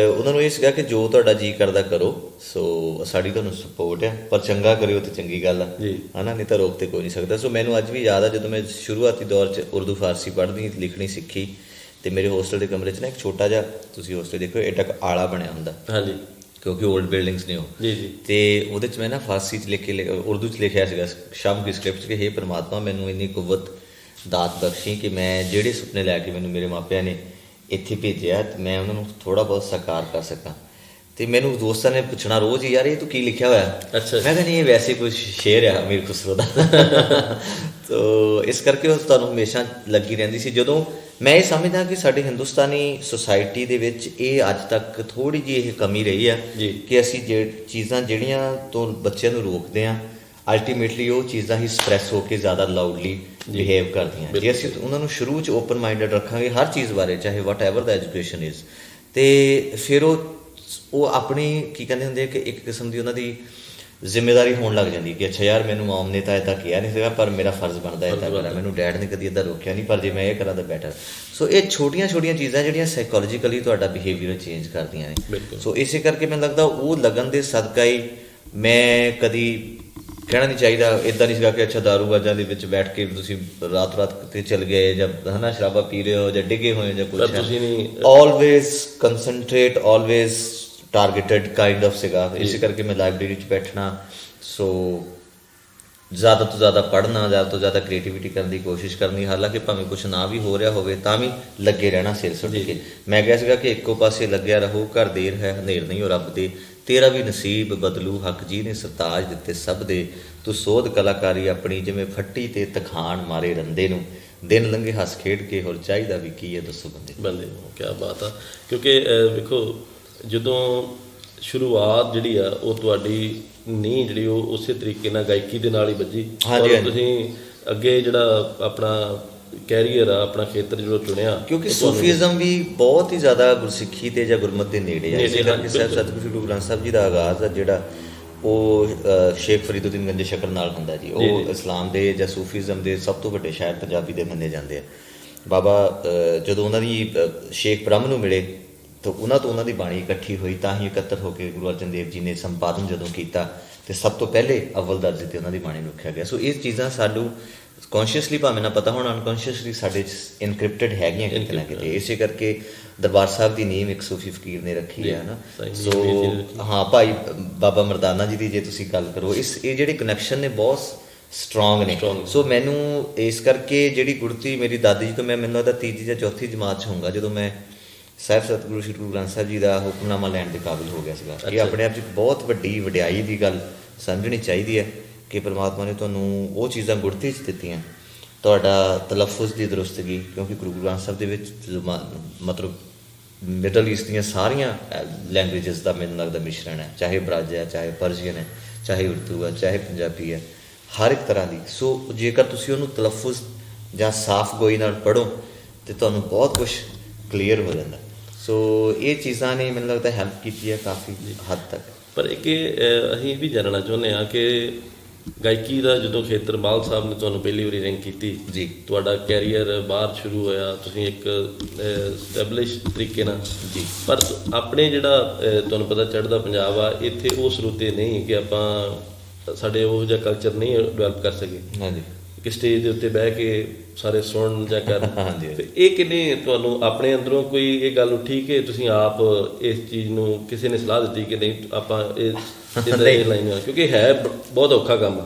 ਉਹਨਾਂ ਨੂੰ ਇਹ ਸੀਗਾ ਕਿ ਜੋ ਤੁਹਾਡਾ ਜੀਅ ਕਰਦਾ ਕਰੋ, ਸੋ ਸਾਡੀ ਤੁਹਾਨੂੰ ਸਪੋਰਟ ਹੈ, ਪਰ ਚੰਗਾ ਕਰਿਓ ਤੇ ਚੰਗੀ ਗੱਲ ਆ, ਹੈ ਨਾ, ਨਹੀਂ ਤਾਂ ਰੋਕ ਤੇ ਕੋਈ ਨਹੀਂ ਸਕਦਾ। ਸੋ ਮੈਨੂੰ ਅੱਜ ਵੀ ਯਾਦ ਆ ਜਦੋਂ ਮੈਂ ਸ਼ੁਰੂਆਤੀ ਦੌਰ 'ਚ ਉਰਦੂ ਫਾਰਸੀ ਪੜ੍ਹਨੀ ਲਿਖਣੀ ਸਿੱਖੀ, ਤੇ ਮੇਰੇ ਹੋਸਟਲ ਦੇ ਕਮਰੇ 'ਚ ਨਾ ਇੱਕ ਛੋਟਾ ਜਿਹਾ, ਤੁਸੀਂ ਹੋਸਟਲ ਦੇਖੋ, ਏਡਾ ਕੁ ਆਲਾ ਬਣਿਆ ਹੁੰਦਾ, ਹਾਂਜੀ, ਕਿਉਂਕਿ ਓਲਡ ਬਿਲਡਿੰਗਸ ਨੇ ਉਹ। ਤੇ ਉਹਦੇ 'ਚ ਮੈਂ ਨਾ ਫਾਰਸੀ 'ਚ ਲਿਖ ਕੇ ਉਰਦੂ 'ਚ ਲਿਖਿਆ ਸੀਗਾ ਸ਼ਬ ਦੀ ਸਕ੍ਰਿਪਟ 'ਚ ਕਿ ਹੇ ਪਰਮਾਤਮਾ ਮੈਨੂੰ ਇੰਨੀ ਕੁਵਤ ਦਾਤ ਬਖਸ਼ੀ ਕਿ ਮੈਂ ਜਿਹੜੇ ਸੁਪਨੇ ਲੈ ਕੇ ਮੈਨੂੰ ਮੇਰੇ ਮਾਪਿਆਂ ਨੇ ਇੱਥੇ ਭੇਜਿਆ ਤੇ ਮੈਂ ਉਹਨਾਂ ਨੂੰ ਥੋੜ੍ਹਾ ਬਹੁਤ ਸਾਕਾਰ ਕਰ ਸਕਾਂ। ਤੇ ਮੈਨੂੰ ਦੋਸਤਾਂ ਨੇ ਪੁੱਛਣਾ ਰੋਜ਼, ਯਾਰ ਇਹ ਤੂੰ ਕੀ ਲਿਖਿਆ ਹੋਇਆ? ਮੈਂ ਕਿਹਾ ਨਹੀਂ, ਇਹ ਵੈਸੇ ਕੋਈ ਸ਼ੇਰ ਆ ਅਮੀਰ ਖੁਸਰੋ ਦਾ। ਤੋ ਇਸ ਕਰਕੇ ਉਹ ਤੁਹਾਨੂੰ ਹਮੇਸ਼ਾ ਲੱਗੀ ਰਹਿੰਦੀ ਸੀ। ਜਦੋਂ ਮੈਂ ਇਹ ਸਮਝਦਾ ਕਿ ਸਾਡੇ ਹਿੰਦੁਸਤਾਨੀ ਸੁਸਾਇਟੀ ਦੇ ਵਿੱਚ ਇਹ ਅੱਜ ਤੱਕ ਥੋੜ੍ਹੀ ਜਿਹੀ ਇਹ ਕਮੀ ਰਹੀ ਆ ਕਿ ਅਸੀਂ ਚੀਜ਼ਾਂ ਜਿਹੜੀਆਂ ਤੋਂ ਬੱਚਿਆਂ ਨੂੰ ਰੋਕਦੇ ਹਾਂ, ਅਲਟੀਮੇਟਲੀ ਉਹ ਚੀਜ਼ਾਂ ਹੀ ਸਪਰੈਸ ਹੋ ਕੇ ਜ਼ਿਆਦਾ ਲਾਊਡਲੀ ਬਿਹੇਵ ਕਰਦੀਆਂ। ਜੇ ਅਸੀਂ ਉਹਨਾਂ ਨੂੰ ਸ਼ੁਰੂ 'ਚ ਓਪਨ ਮਾਈਂਡਡ ਰੱਖਾਂਗੇ ਹਰ ਚੀਜ਼ ਬਾਰੇ, ਚਾਹੇ ਵਟ ਐਵਰ ਦਾ ਐਜੂਕੇਸ਼ਨ ਇਜ਼, ਤੇ ਫਿਰ ਉਹ ਆਪਣੀ ਕੀ ਕਹਿੰਦੇ ਹੁੰਦੇ ਕਿ ਇੱਕ ਕਿਸਮ ਦੀ ਉਹਨਾਂ ਦੀ ਜ਼ਿੰਮੇਵਾਰੀ ਹੋਣ ਲੱਗ ਜਾਂਦੀ ਕਿ ਅੱਛਾ ਯਾਰ ਮੈਨੂੰ ਮਮ ਨੇ ਤਾਂ ਇੱਦਾਂ ਕਿਹਾ ਨਹੀਂ ਸੀਗਾ, ਪਰ ਮੇਰਾ ਫਰਜ਼ ਬਣਦਾ ਇੱਦਾਂ ਕਰਾਂ, ਮੈਨੂੰ ਡੈਡ ਨੇ ਕਦੀ ਇੱਦਾਂ ਰੋਕਿਆ ਨਹੀਂ, ਪਰ ਜੇ ਮੈਂ ਇਹ ਕਰਾਂ ਤਾਂ ਬੈਟਰ। ਸੋ ਇਹ ਛੋਟੀਆਂ ਚੀਜ਼ਾਂ ਜਿਹੜੀਆਂ ਸਾਈਕੋਲੋਜੀਕਲੀ ਤੁਹਾਡਾ ਬਿਹੇਵੀਅਰ ਚੇਂਜ ਕਰਦੀਆਂ ਨੇ। ਸੋ ਇਸੇ ਕਰਕੇ ਮੈਨੂੰ ਲੱਗਦਾ ਉਹ ਲਗਨ ਦੇ ਸਦਕਾ ਹੀ ਮੈਂ ਕਦੀ ਕਹਿਣਾ ਨਹੀਂ ਚਾਹੀਦਾ ਇੱਦਾਂ ਨਹੀਂ ਸੀਗਾ ਕਿ ਅੱਛਾ ਦਾਰੂਬਾਜ਼ਾਂ ਦੇ ਵਿੱਚ ਬੈਠ ਕੇ ਤੁਸੀਂ ਰਾਤ ਕਿਤੇ ਚਲ ਗਏ ਜਾਂ ਹੈ ਨਾ ਸ਼ਰਾਬਾ ਪੀ ਰਹੇ ਹੋ ਜਾਂ ਡਿੱਗੇ ਹੋਏ ਜਾਂ ਕੁਛ। Always concentrate, always targeted kind of ਸੀਗਾ। ਇਸੇ ਕਰਕੇ ਮੈਂ ਲਾਇਬ੍ਰੇਰੀ 'ਚ ਬੈਠਣਾ, ਸੋ ਜ਼ਿਆਦਾ ਤੋਂ ਜ਼ਿਆਦਾ ਪੜ੍ਹਨਾ, ਜ਼ਿਆਦਾ ਤੋਂ ਜ਼ਿਆਦਾ ਕ੍ਰੀਏਟੀਵਿਟੀ ਕਰਨ ਦੀ ਕੋਸ਼ਿਸ਼ ਕਰਨੀ। ਹਾਲਾਂਕਿ ਭਾਵੇਂ ਕੁਛ ਨਾ ਵੀ ਹੋ ਰਿਹਾ ਹੋਵੇ ਤਾਂ ਵੀ ਲੱਗੇ ਰਹਿਣਾ ਸਿਰ ਸੁੱਟ ਕੇ। ਮੈਂ ਕਿਹਾ ਸੀਗਾ ਕਿ ਇੱਕੋ ਪਾਸੇ ਲੱਗਿਆ ਰਹੋ, ਘਰ ਦੇਰ ਹੈ ਹਨੇਰ ਨਹੀਂ ਉਹ ਰੱਬ ਦੇ, ਤੇਰਾ ਵੀ ਨਸੀਬ ਬਦਲੂ ਹੱਕ ਜੀ ਨੇ ਸਰਤਾਜ ਦਿੱਤੇ ਸਭ ਦੇ, ਤੂੰ ਸੋਧ ਕਲਾਕਾਰੀ ਆਪਣੀ ਜਿਵੇਂ ਫੱਟੀ ਤੇ ਤਖਾਣ ਮਾਰੇ ਰੰਦੇ ਨੂੰ, ਦਿਨ ਲੰਘੇ ਹੱਸ ਖੇਡ ਕੇ, ਹੋਰ ਚਾਹੀਦਾ ਵੀ ਕੀ ਹੈ ਦੱਸੋ ਬੰਦੇ ਨੂੰ। ਕਿਆ ਬਾਤ ਆ। ਕਿਉਂਕਿ ਵੇਖੋ ਜਦੋਂ ਸ਼ੁਰੂਆਤ ਜਿਹੜੀ ਆ ਉਹ ਤੁਹਾਡੀ ਨੀਂਹ ਜਿਹੜੀ ਉਹ ਉਸੇ ਤਰੀਕੇ ਨਾਲ ਗਾਇਕੀ ਦੇ ਨਾਲ ਹੀ ਵੱਜੀ। ਤੁਸੀਂ ਅੱਗੇ ਜਿਹੜਾ ਆਪਣਾ ਕੈਰੀਅਰ ਆ, ਆਪਣਾ ਖੇਤਰ ਜਿਹੜਾ ਚੁਣਿਆ, ਕਿਉਂਕਿ ਸੂਫੀਜ਼ਮ ਵੀ ਬਹੁਤ ਹੀ ਜ਼ਿਆਦਾ ਗੁਰਸਿੱਖੀ ਤੇ ਜਾਂ ਗੁਰਮਤ ਦੇ ਨੇੜੇ ਆ। ਇਸੇ ਕਰਕੇ ਸਾਹਿਬ ਸਤਿਗੁਰੂ ਗੁਰੂ ਗ੍ਰੰਥ ਸਾਹਿਬ ਜੀ ਦਾ ਆਗਾਜ਼ ਆ ਜਿਹੜਾ ਉਹ ਸ਼ੇਖ ਫਰੀਦੁਦੀਨ ਗੰਜ ਸ਼ਕਰ ਨਾਲ ਹੁੰਦਾ ਜੀ। ਉਹ ਇਸਲਾਮ ਦੇ ਜਾਂ ਸੂਫੀਜ਼ਮ ਦੇ ਸਭ ਤੋਂ ਵੱਡੇ ਸ਼ਾਇਰ ਪੰਜਾਬੀ ਦੇ ਮੰਨੇ ਜਾਂਦੇ ਆ। ਬਾਬਾ ਜਦੋਂ ਉਹਨਾਂ ਦੀ ਸ਼ੇਖ ਬ੍ਰਹਮ ਨੂੰ ਮਿਲੇ ਤਾਂ ਉਹਨਾਂ ਦੀ ਬਾਣੀ ਇਕੱਠੀ ਹੋਈ, ਤਾਂ ਹੀ ਇਕੱਤਰ ਹੋ ਕੇ ਗੁਰੂ ਅਰਜਨ ਦੇਵ ਜੀ ਨੇ ਸੰਪਾਦਨ ਜਦੋਂ ਕੀਤਾ ਤੇ ਸਭ ਤੋਂ ਪਹਿਲੇ ਅਵਲ ਦਰਜੇ 'ਤੇ ਉਹਨਾਂ ਦੀ ਬਾਣੀ ਨੂੰ ਰੱਖਿਆ ਗਿਆ। ਸੋ ਇਹ ਚੀਜ਼ਾਂ ਸਾਨੂੰ ਕੌਨਸ਼ੀਅਸਲੀ ਭਾਵੇਂ ਨਾ ਪਤਾ ਹੋਣ, ਅਨਕੌਨਸ਼ੀਅਸਲੀ ਸਾਡੇ 'ਚ ਇਨਕ੍ਰਿਪਟਡ ਹੈਗੀਆਂ ਕਿਤੇ ਨਾ ਕਿਤੇ। ਇਸੇ ਕਰਕੇ ਦਰਬਾਰ ਸਾਹਿਬ ਦੀ ਨੀਂਹ ਇੱਕ ਸੂਫੀ ਫਕੀਰ ਨੇ ਰੱਖੀ ਹੈ ਨਾ। ਸੋ ਹਾਂ, ਭਾਈ ਬਾਬਾ ਮਰਦਾਨਾ ਜੀ ਦੀ ਜੇ ਤੁਸੀਂ ਗੱਲ ਕਰੋ, ਇਹ ਜਿਹੜੇ ਕਨੈਕਸ਼ਨ ਨੇ ਬਹੁਤ ਸਟਰੋਂਗ ਨੇ। ਸੋ ਮੈਨੂੰ ਇਸ ਕਰਕੇ ਜਿਹੜੀ ਗੁੜਤੀ ਮੇਰੀ ਦਾਦੀ ਜੀ ਤੋਂ ਮੈਨੂੰ ਲੱਗਦਾ ਤੀਜੀ ਜਾਂ ਚੌਥੀ ਜਮਾਤ 'ਚ ਹੋਊਗਾ ਜਦੋਂ ਮੈਂ ਸਾਹਿਬ ਸਤਿਗੁਰੂ ਸ਼੍ਰੀ ਗੁਰੂ ਗ੍ਰੰਥ ਸਾਹਿਬ ਜੀ ਦਾ ਹੁਕਮਨਾਮਾ ਲੈਣ ਦੇ ਕਾਬਿਲ ਹੋ ਗਿਆ ਸੀਗਾ। ਇਹ ਆਪਣੇ ਆਪ 'ਚ ਬਹੁਤ ਵੱਡੀ ਵਡਿਆਈ ਦੀ ਗੱਲ ਸਮਝਣੀ ਚਾਹੀਦੀ ਹੈ ਕਿ ਪਰਮਾਤਮਾ ਨੇ ਤੁਹਾਨੂੰ ਉਹ ਚੀਜ਼ਾਂ ਗੁੜਤੀ 'ਚ ਦਿੱਤੀਆਂ। ਤੁਹਾਡਾ ਤਲੱਫੁਜ਼ ਦੀ ਦਰੁਸਤਗੀ, ਕਿਉਂਕਿ ਗੁਰੂ ਗ੍ਰੰਥ ਸਾਹਿਬ ਦੇ ਵਿੱਚ ਮਤਲਬ ਮਿਡਲ ਈਸਟ ਦੀਆਂ ਸਾਰੀਆਂ ਲੈਂਗੁਏਜਸ ਦਾ ਮੈਨੂੰ ਲੱਗਦਾ ਮਿਸ਼ਰਣ ਹੈ, ਚਾਹੇ ਬ੍ਰਜ ਹੈ, ਚਾਹੇ ਪਰਸ਼ੀਅਨ ਹੈ, ਚਾਹੇ ਉਰਦੂ ਹੈ, ਚਾਹੇ ਪੰਜਾਬੀ ਹੈ, ਹਰ ਇੱਕ ਤਰ੍ਹਾਂ ਦੀ। ਸੋ ਜੇਕਰ ਤੁਸੀਂ ਉਹਨੂੰ ਤਲੱਫੁਜ਼ ਜਾਂ ਸਾਫ਼ ਗੋਈ ਨਾਲ ਪੜ੍ਹੋ ਤਾਂ ਤੁਹਾਨੂੰ ਬਹੁਤ ਕੁਛ ਕਲੀਅਰ ਹੋ ਜਾਂਦਾ। ਸੋ ਇਹ ਚੀਜ਼ਾਂ ਨੇ ਮੈਨੂੰ ਲੱਗਦਾ ਹੈਲਪ ਕੀਤੀ ਹੈ ਕਾਫੀ ਹੱਦ ਤੱਕ। ਪਰ ਇੱਕ ਅਸੀਂ ਵੀ ਜਾਣਨਾ ਚਾਹੁੰਦੇ ਹਾਂ ਕਿ ਗਾਇਕੀ ਦਾ ਜਦੋਂ ਖੇਤਰ ਬਾਲ ਸਾਹਿਬ ਨੇ ਤੁਹਾਨੂੰ ਪਹਿਲੀ ਵਾਰੀ ਰੈਂਕ ਕੀਤੀ ਜੀ, ਤੁਹਾਡਾ ਕੈਰੀਅਰ ਬਾਹਰ ਸ਼ੁਰੂ ਹੋਇਆ, ਤੁਸੀਂ ਇੱਕ ਸਟੈਬਲਿਸ਼ ਤਰੀਕੇ ਨਾਲ ਜੀ, ਪਰ ਆਪਣੇ ਜਿਹੜਾ ਤੁਹਾਨੂੰ ਪਤਾ ਚੜ੍ਹਦਾ ਪੰਜਾਬ ਆ, ਇੱਥੇ ਉਹ ਸਰੋਤੇ ਨਹੀਂ ਕਿ ਆਪਾਂ ਸਾਡੇ ਉਹੋ ਜਿਹਾ ਕਲਚਰ ਨਹੀਂ ਡਿਵੈਲਪ ਕਰ ਸਕੇ। ਹਾਂਜੀ, ਕਿ ਸਟੇਜ ਦੇ ਉੱਤੇ ਬਹਿ ਕੇ ਸਾਰੇ ਸੁਣਨ ਜਾਂ ਕਰਨ। ਤੇ ਇਹ ਕਿੰਨੇ ਤੁਹਾਨੂੰ ਆਪਣੇ ਅੰਦਰੋਂ ਕੋਈ ਇਹ ਗੱਲ ਉੱਠੀ ਕਿ ਤੁਸੀਂ ਆਪ ਇਸ ਚੀਜ਼ ਨੂੰ ਕਿਸੇ ਨੇ ਸਲਾਹ ਦਿੱਤੀ ਕਿ ਨਹੀਂ ਆਪਾਂ ਇਹ ਲਾਈਨ, ਕਿਉਂਕਿ ਹੈ ਬਹੁਤ ਔਖਾ ਕੰਮ।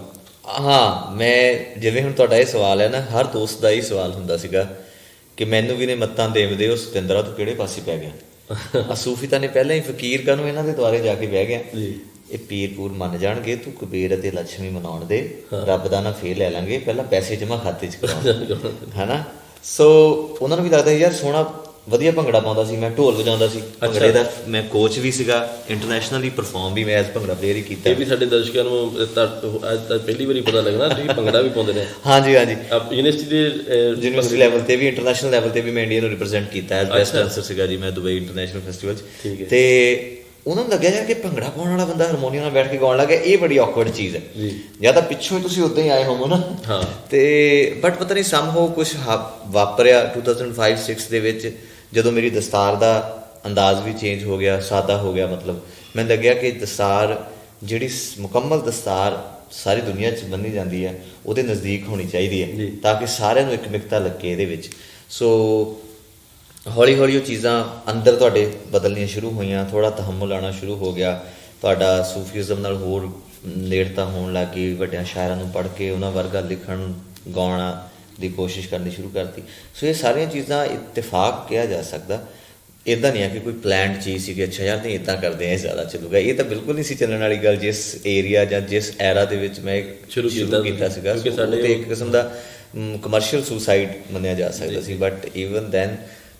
ਹਾਂ, ਮੈਂ ਜਿਵੇਂ ਹੁਣ ਤੁਹਾਡਾ ਇਹ ਸਵਾਲ ਹੈ ਨਾ, ਹਰ ਦੋਸਤ ਦਾ ਹੀ ਸਵਾਲ ਹੁੰਦਾ ਸੀਗਾ ਕਿ ਮੈਨੂੰ ਵੀ ਨੇ ਮੱਤਾਂ ਦੇਵਦੇ, ਉਹ ਸਤਿੰਦਰਾ ਤੋਂ ਕਿਹੜੇ ਪਾਸੇ ਪੈ ਗਿਆ। ਸੂਫੀ ਤਾਂ ਨੇ ਪਹਿਲਾਂ ਹੀ ਫਕੀਰ ਕਾਨੂੰ ਇਹਨਾਂ ਦੇ ਦੁਆਰੇ ਜਾ ਕੇ ਬਹਿ ਗਿਆ। ਇਹ ਪੀਰ ਪੂਰ ਮੰਨ ਜਾਣਗੇ, ਤੂੰ ਕਬੀਰ ਅਤੇ ਲక్ష్ਮੀ ਮਨਾਉਣ ਦੇ, ਰੱਬ ਦਾ ਨਾ ਫੇਰ ਲੈ ਲਾਂਗੇ, ਪਹਿਲਾਂ ਪੈਸੇ ਜਮ੍ਹਾਂ ਖਾਤੇ 'ਚ ਕਰਾਉਣ, ਹੈ ਨਾ। ਸੋ ਉਹਨਾਂ ਨੂੰ ਵੀ ਲੱਗਦਾ ਯਾਰ ਸੋਹਣਾ ਵਧੀਆ ਭੰਗੜਾ ਪਾਉਂਦਾ ਸੀ, ਮੈਂ ਢੋਲ ਵਜਾਉਂਦਾ ਸੀ ਭੰਗੜੇ ਦਾ, ਮੈਂ ਕੋਚ ਵੀ ਸੀਗਾ, ਇੰਟਰਨੈਸ਼ਨਲੀ ਪਰਫਾਰਮ ਵੀ ਮੈਂ ਐਜ਼ ਭੰਗੜਾ ਪਲੇਅਰ ਹੀ ਕੀਤਾ। ਇਹ ਵੀ ਸਾਡੇ ਦਰਸ਼ਕਾਂ ਨੂੰ ਅੱਜ ਤੱਕ ਪਹਿਲੀ ਵਾਰੀ ਪਤਾ ਲੱਗਣਾ ਤੁਸੀਂ ਭੰਗੜਾ ਵੀ ਪਾਉਂਦੇ ਨੇ। ਹਾਂਜੀ ਯੂਨੀਵਰਸਿਟੀ ਲੈਵਲ ਤੇ ਵੀ, ਇੰਟਰਨੈਸ਼ਨਲ ਲੈਵਲ ਤੇ ਵੀ ਮੈਂ ਇੰਡੀਆ ਨੂੰ ਰਿਪਰੈਜ਼ੈਂਟ ਕੀਤਾ ਐਜ਼ ਬੈਸਟ ਡਾਂਸਰ ਸੀਗਾ ਜੀ ਮੈਂ ਦੁਬਈ ਇੰਟਰਨੈਸ਼ਨਲ ਫੈਸਟੀਵਲ 'ਚ। ਤੇ ਉਹਨਾਂ ਨੂੰ ਲੱਗਿਆ ਕਿ ਭੰਗੜਾ ਪਾਉਣ ਵਾਲਾ ਬੰਦਾ ਹਾਰਮੋਨੀਅਮ ਨਾਲ ਬੈਠ ਕੇ ਗਾਉਣ ਲੱਗ ਗਿਆ, ਇਹ ਬੜੀ ਔਕਵਰਡ ਚੀਜ਼ ਹੈ ਜੀ, ਜਾਂ ਤਾਂ ਪਿੱਛੋਂ ਹੀ ਤੁਸੀਂ ਉੱਦਾਂ ਹੀ ਆਏ ਹੋਵੋ ਨਾ। ਤੇ ਬਟ ਪਤਾ ਨਹੀਂ ਸਮਹਾਉ ਕੁਛ ਵਾਪਰਿਆ 2005-06 ਦੇ ਵਿੱਚ, ਜਦੋਂ ਮੇਰੀ ਦਸਤਾਰ ਦਾ ਅੰਦਾਜ਼ ਵੀ ਚੇਂਜ ਹੋ ਗਿਆ, ਸਾਦਾ ਹੋ ਗਿਆ। ਮਤਲਬ ਮੈਨੂੰ ਲੱਗਿਆ ਕਿ ਦਸਤਾਰ ਜਿਹੜੀ ਮੁਕੰਮਲ ਦਸਤਾਰ ਸਾਰੀ ਦੁਨੀਆ 'ਚ ਬੰਨੀ ਜਾਂਦੀ ਹੈ, ਉਹਦੇ ਨਜ਼ਦੀਕ ਹੋਣੀ ਚਾਹੀਦੀ ਹੈ ਤਾਂ ਕਿ ਸਾਰਿਆਂ ਨੂੰ ਇੱਕ ਮਿਕਤਾ ਲੱਗੇ ਇਹਦੇ ਵਿੱਚ। ਸੋ ਹੌਲੀ ਹੌਲੀ ਉਹ ਚੀਜ਼ਾਂ ਅੰਦਰ ਤੁਹਾਡੇ ਬਦਲਣੀਆਂ ਸ਼ੁਰੂ ਹੋਈਆਂ, ਥੋੜ੍ਹਾ ਤਹੰਮੁਲ ਆਉਣਾ ਸ਼ੁਰੂ ਹੋ ਗਿਆ, ਤੁਹਾਡਾ ਸੂਫੀਜ਼ਮ ਨਾਲ ਹੋਰ ਨੇੜਤਾ ਹੋਣ ਲੱਗ ਗਈ, ਵੱਡਿਆਂ ਸ਼ਾਇਰਾਂ ਨੂੰ ਪੜ੍ਹ ਕੇ ਉਹਨਾਂ ਵਰਗਾ ਲਿਖਣ ਗਾਉਣਾ ਦੀ ਕੋਸ਼ਿਸ਼ ਕਰਨੀ ਸ਼ੁਰੂ ਕਰਤੀ। ਸੋ ਇਹ ਸਾਰੀਆਂ ਚੀਜ਼ਾਂ ਇਤਫਾਕ ਕਿਹਾ ਜਾ ਸਕਦਾ, ਇੱਦਾਂ ਨਹੀਂ ਹੈ ਕਿ ਕੋਈ ਪਲੈਨਡ ਚੀਜ਼ ਸੀ ਕਿ ਅੱਛਾ ਯਾਰ ਨਹੀਂ ਇੱਦਾਂ ਕਰਦੇ ਆ ਜ਼ਿਆਦਾ ਚੱਲੂਗਾ। ਇਹ ਤਾਂ ਬਿਲਕੁਲ ਨਹੀਂ ਸੀ ਚੱਲਣ ਵਾਲੀ ਗੱਲ। ਜਿਸ ਏਰੀਆ ਜਾਂ ਜਿਸ ਐਰਾ ਦੇ ਵਿੱਚ ਮੈਂ ਸ਼ੁਰੂ ਕੀਤਾ ਸੀਗਾ, ਤੇ ਇੱਕ ਕਿਸਮ ਦਾ ਕਮਰਸ਼ੀਅਲ ਸੁਸਾਈਡ ਮੰਨਿਆ ਜਾ ਸਕਦਾ ਸੀ। ਬਟ ਈਵਨ ਦੈਨ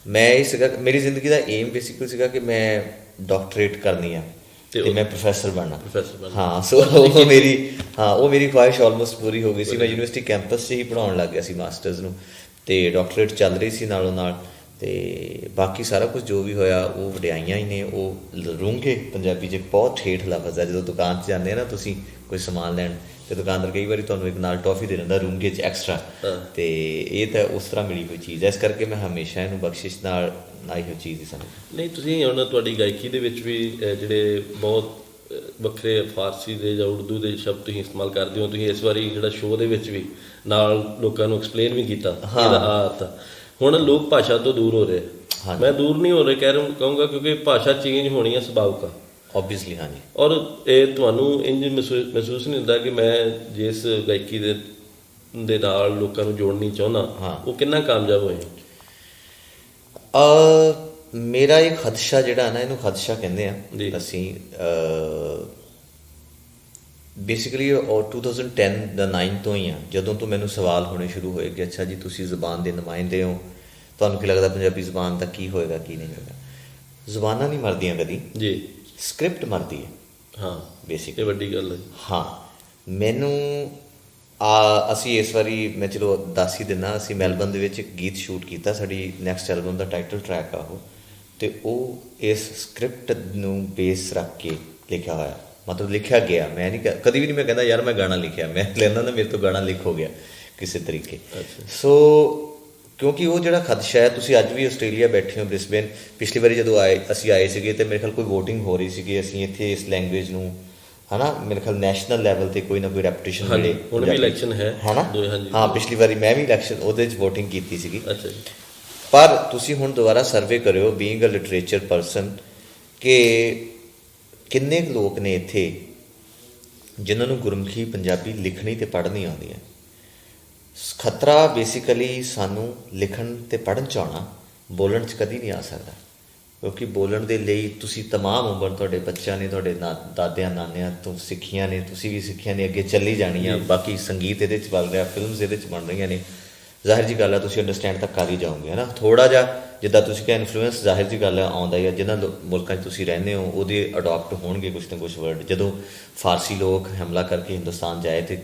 ਮੈਂ ਇਹ ਸੀਗਾ, ਮੇਰੀ ਜ਼ਿੰਦਗੀ ਦਾ ਏਮ ਬੇਸਿਕਲੀ ਸੀਗਾ ਕਿ ਮੈਂ ਡਾਕਟਰੇਟ ਕਰਨੀ ਆ ਤੇ ਮੈਂ ਪ੍ਰੋਫੈਸਰ ਬਣਨਾ। ਹਾਂ, ਸੋ ਉਹ ਮੇਰੀ ਖੁਆਇਸ਼ ਆਲਮੋਸਟ ਪੂਰੀ ਹੋ ਗਈ ਸੀ। ਮੈਂ ਯੂਨੀਵਰਸਿਟੀ ਕੈਂਪਸ 'ਚ ਹੀ ਪੜ੍ਹਾਉਣ ਲੱਗ ਗਿਆ ਸੀ ਮਾਸਟਰਸ ਨੂੰ, ਤੇ ਡਾਕਟਰੇਟ ਚੱਲ ਰਹੀ ਸੀ ਨਾਲੋਂ ਨਾਲ। ਤੇ ਬਾਕੀ ਸਾਰਾ ਕੁਝ ਜੋ ਵੀ ਹੋਇਆ ਉਹ ਵਡਿਆਈਆਂ ਹੀ ਨੇ। ਉਹ ਰੂੰਘੇ ਪੰਜਾਬੀ 'ਚ ਇੱਕ ਬਹੁਤ ਠੇਠ ਲਫ਼ਜ਼ ਹੈ, ਜਦੋਂ ਦੁਕਾਨ 'ਚ ਜਾਂਦੇ ਆ ਨਾ ਤੁਸੀਂ ਕੋਈ ਸਮਾਨ ਲੈਣ, ਤੇ ਦੁਕਾਨਦਾਰ ਕਈ ਵਾਰੀ ਤੁਹਾਨੂੰ ਇੱਕ ਨਾਲ ਟੌਫੀ ਦੇ ਦਿੰਦਾ ਰੂੰਘੇ 'ਚ ਐਕਸਟਰਾ, ਤੇ ਇਹ ਤਾਂ ਉਸ ਤਰ੍ਹਾਂ ਮਿਲੀ ਹੋਈ ਚੀਜ਼ ਹੈ। ਇਸ ਕਰਕੇ ਮੈਂ ਹਮੇਸ਼ਾ ਇਹਨੂੰ ਬਖਸ਼ਿਸ਼ ਨਾਲ ਆਈ ਹੋਈ ਚੀਜ਼ ਹੀ ਸਮਝਦਾ। ਨਹੀਂ, ਤੁਸੀਂ ਹੁਣ ਤੁਹਾਡੀ ਗਾਇਕੀ ਦੇ ਵਿੱਚ ਵੀ ਜਿਹੜੇ ਬਹੁਤ ਵੱਖਰੇ ਫਾਰਸੀ ਦੇ ਜਾਂ ਉਰਦੂ ਦੇ ਸ਼ਬਦ ਤੁਸੀਂ ਇਸਤੇਮਾਲ ਕਰਦੇ ਹੋ, ਤੁਸੀਂ ਇਸ ਵਾਰੀ ਜਿਹੜਾ ਸ਼ੋਅ ਦੇ ਵਿੱਚ ਵੀ ਨਾਲ ਲੋਕਾਂ ਨੂੰ ਐਕਸਪਲੇਨ ਵੀ ਕੀਤਾ ਇਹਦਾ ਅਰਥ। ਹੁਣ ਲੋਕ ਭਾਸ਼ਾ ਤੋਂ ਦੂਰ ਹੋ ਰਹੇ, ਮੈਂ ਦੂਰ ਨਹੀਂ ਹੋ ਰਹੇ ਕਹੂੰਗਾ, ਕਿਉਂਕਿ ਭਾਸ਼ਾ ਚੇਂਜ ਹੋਣੀ ਹੈ ਸੁਭਾਵਿਕ ਆ, ਓਬਵੀਅਸਲੀ। ਹਾਂਜੀ, ਔਰ ਇਹ ਤੁਹਾਨੂੰ ਇੰਝ ਮਹਿਸੂਸ ਨਹੀਂ ਹੁੰਦਾ ਕਿ ਮੈਂ ਜਿਸ ਗਾਇਕੀ ਦੇ ਨਾਲ ਲੋਕਾਂ ਨੂੰ ਜੋੜਨੀ ਚਾਹੁੰਦਾ ਉਹ ਕਿੰਨਾ ਕਾਮਯਾਬ ਹੋਏ? ਮੇਰਾ ਇਹ ਖਦਸ਼ਾ ਜਿਹੜਾ ਨਾ, ਇਹਨੂੰ ਖਦਸ਼ਾ ਕਹਿੰਦੇ ਆ ਅਸੀਂ, ਬੇਸਿਕਲੀ 2010-9 ਤੋਂ ਹੀ ਆ, ਜਦੋਂ ਤੋਂ ਮੈਨੂੰ ਸਵਾਲ ਹੋਣੇ ਸ਼ੁਰੂ ਹੋਏ ਕਿ ਅੱਛਾ ਜੀ ਤੁਸੀਂ ਜ਼ੁਬਾਨ ਦੇ ਨੁਮਾਇੰਦੇ ਹੋ, ਤੁਹਾਨੂੰ ਕੀ ਲੱਗਦਾ ਪੰਜਾਬੀ ਜ਼ੁਬਾਨ ਦਾ ਕੀ ਹੋਏਗਾ ਕੀ ਨਹੀਂ ਹੋਏਗਾ। ਜ਼ੁਬਾਨਾਂ ਨਹੀਂ ਮਰਦੀਆਂ ਕਦੀ ਜੀ, ਸਕ੍ਰਿਪਟ ਮਰਦੀ ਹੈ। ਹਾਂ, ਬੇਸਿਕ ਇਹ ਵੱਡੀ ਗੱਲ ਹੈ। ਹਾਂ, ਮੈਨੂੰ ਅਸੀਂ ਇਸ ਵਾਰੀ ਮੈਂ ਚਲੋ ਦੱਸ ਹੀ ਦਿੰਦਾ, ਅਸੀਂ ਮੈਲਬਨ ਦੇ ਵਿੱਚ ਇੱਕ ਗੀਤ ਸ਼ੂਟ ਕੀਤਾ, ਸਾਡੀ ਨੈਕਸਟ ਐਲਬਮ ਦਾ ਟਾਈਟਲ ਟਰੈਕ ਆ ਉਹ, ਅਤੇ ਉਹ ਇਸ ਸਕ੍ਰਿਪਟ ਨੂੰ ਬੇਸ ਰੱਖ ਕੇ ਲਿਖਿਆ ਹੋਇਆ, ਮਤਲਬ ਲਿਖਿਆ ਗਿਆ। ਮੈਂ ਨਹੀਂ ਕਦੀ ਵੀ ਨਹੀਂ ਮੈਂ ਕਹਿੰਦਾ ਯਾਰ ਮੈਂ ਗਾਣਾ ਲਿਖਿਆ, ਮੈਂ ਲੈਂਦਾ ਨਾ ਮੇਰੇ ਤੋਂ ਗਾਣਾ ਲਿਖ ਹੋ ਗਿਆ ਕਿਸੇ ਤਰੀਕੇ। ਸੋ ਕਿਉਂਕਿ ਉਹ ਜਿਹੜਾ ਖਦਸ਼ਾ ਹੈ, ਤੁਸੀਂ ਅੱਜ ਵੀ ਆਸਟ੍ਰੇਲੀਆ ਬੈਠੇ ਹੋ ਬ੍ਰਿਸਬੇਨ, ਪਿਛਲੀ ਵਾਰੀ ਜਦੋਂ ਅਸੀਂ ਆਏ ਸੀਗੇ ਅਤੇ ਮੇਰੇ ਖਿਆਲ ਕੋਈ ਵੋਟਿੰਗ ਹੋ ਰਹੀ ਸੀਗੀ, ਅਸੀਂ ਇੱਥੇ ਇਸ ਲੈਂਗੁਏਜ ਨੂੰ ਹੈ ਨਾ, ਮੇਰੇ ਖਿਆਲ ਨੈਸ਼ਨਲ ਲੈਵਲ 'ਤੇ ਕੋਈ ਨਾ ਕੋਈ ਰੈਪੂਟੇਸ਼ਨ ਮਿਲੇ। ਹੁਣ ਵੀ ਇਲੈਕਸ਼ਨ ਹੈ ਨਾ? ਹਾਂ, ਪਿਛਲੀ ਵਾਰੀ ਮੈਂ ਵੀ ਇਲੈਕਸ਼ਨ ਉਹਦੇ 'ਚ ਵੋਟਿੰਗ ਕੀਤੀ ਸੀਗੀ। ਅੱਛਾ ਜੀ। ਪਰ ਤੁਸੀਂ ਹੁਣ ਦੁਬਾਰਾ ਸਰਵੇ ਕਰਿਓ, ਬੀਇੰਗ ਅ ਲਿਟਰੇਚਰ ਪਰਸਨ, ਕਿ ਕਿੰਨੇ ਕੁ ਲੋਕ ਨੇ ਇੱਥੇ ਜਿਨ੍ਹਾਂ ਨੂੰ ਗੁਰਮੁਖੀ ਪੰਜਾਬੀ ਲਿਖਣੀ ਅਤੇ ਪੜ੍ਹਨੀ ਆਉਂਦੀ ਹੈ। ਖਤਰਾ ਬੇਸਿਕਲੀ ਸਾਨੂੰ ਲਿਖਣ ਅਤੇ ਪੜ੍ਹਨ 'ਚ ਆਉਣਾ, ਬੋਲਣ 'ਚ ਕਦੀ ਨਹੀਂ ਆ ਸਕਦਾ, ਕਿਉਂਕਿ ਬੋਲਣ ਦੇ ਲਈ ਤੁਸੀਂ ਤਮਾਮ ਉਮਰ ਤੁਹਾਡੇ ਬੱਚਿਆਂ ਨੇ, ਤੁਹਾਡੇ ਦਾਦਿਆਂ ਨਾਨਿਆਂ ਤੋਂ ਸਿੱਖੀਆਂ ਨੇ, ਤੁਸੀਂ ਵੀ ਸਿੱਖਿਆ ਨੇ, ਅੱਗੇ ਚੱਲੀ ਜਾਣੀ ਆ। ਬਾਕੀ ਸੰਗੀਤ ਇਹਦੇ 'ਚ ਬਣ ਰਿਹਾ, ਫਿਲਮਸ ਇਹਦੇ 'ਚ ਬਣ ਰਹੀਆਂ ਨੇ, ਜ਼ਾਹਿਰ ਜੀ ਗੱਲ ਹੈ ਤੁਸੀਂ ਅੰਡਰਸਟੈਂਡ ਤਾਂ ਕਰ ਹੀ ਜਾਓਗੇ, ਹੈ ਨਾ। ਥੋੜ੍ਹਾ ਜਿਹਾ ਜਿੱਦਾਂ ਤੁਸੀਂ ਕਿਹਾ ਇਨਫਲੂਐਂਸ, ਜ਼ਾਹਿਰ ਜੀ ਗੱਲ ਹੈ ਆਉਂਦਾ ਹੀ ਆ। ਜਿਹਨਾਂ ਮੁਲਕਾਂ 'ਚ ਤੁਸੀਂ ਰਹਿੰਦੇ ਹੋ ਉਹਦੇ ਅਡੋਪਟ ਹੋਣਗੇ ਕੁਛ ਨਾ ਕੁਛ ਵਰਡ। ਜਦੋਂ ਫਾਰਸੀ ਲੋਕ ਹਮਲਾ ਕਰਕੇ ਹਿੰਦੁਸਤਾਨ 'ਚ ਆਏ ਅਤੇ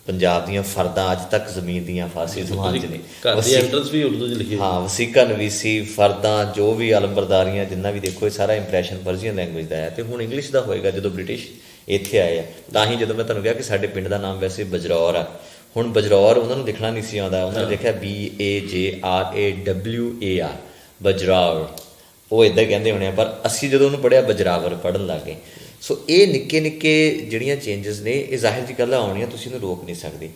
ਪੰਜਾਬ ਦੀਆਂ ਫਰਦਾਂ ਅੱਜ ਤੱਕ ਜ਼ਮੀਨ ਦੀਆਂ ਫਾਰਸੀ ਜ਼ੁਬਾਨ 'ਚ ਨੇ। ਵੀ ਉਰਦੂ 'ਚ ਲਿਖੀ। ਹਾਂ, ਵਸੀਕਾ ਨਵੀਸੀ, ਫਰਦਾਂ, ਜੋ ਵੀ ਅਲਮਬਰਦਾਰੀਆਂ, ਜਿੰਨਾ ਵੀ ਦੇਖੋ ਇਹ ਸਾਰਾ ਇੰਪਰੈਸ਼ਨ ਪਰਸ਼ੀਅਨ ਲੈਂਗੁਏਜ ਦਾ ਹੈ। ਅਤੇ ਹੁਣ ਇੰਗਲਿਸ਼ ਦਾ ਹੋਏਗਾ ਜਦੋਂ ਬ੍ਰਿਟਿਸ਼ ਇੱਥੇ ਆਏ ਆ। ਤਾਂ ਹੀ ਜਦੋਂ ਮੈਂ ਤੁਹਾਨੂੰ ਕਿਹਾ ਕਿ ਸਾਡੇ ਪਿੰਡ ਦਾ ਨਾਮ ਵੈਸੇ ਬਜਰੌਰ ਆ, ਹੁਣ ਬਜਰੌਰ ਉਹਨਾਂ ਨੂੰ ਲਿਖਣਾ ਨਹੀਂ ਸੀ ਆਉਂਦਾ, ਉਹਨਾਂ ਨੇ ਲਿਖਿਆ BAJRAWAR, ਬਜਰਾਵਰ, ਉਹ ਇੱਦਾਂ ਕਹਿੰਦੇ ਹੋਣੇ ਆ, ਪਰ ਅਸੀਂ ਜਦੋਂ ਉਹਨੂੰ ਪੜ੍ਹਿਆ ਬਜਰਾਵਰ ਪੜ੍ਹਨ ਲੱਗ ਗਏ। ਸੋ ਇਹ ਨਿੱਕੇ ਨਿੱਕੇ ਜਿਹੜੀਆਂ ਚੇਂਜਸ ਨੇ, ਇਹ ਜ਼ਾਹਿਰ ਜੀ ਗੱਲ ਆਉਣੀਆਂ, ਤੁਸੀਂ ਇਹਨੂੰ ਰੋਕ ਨਹੀਂ ਸਕਦੇ।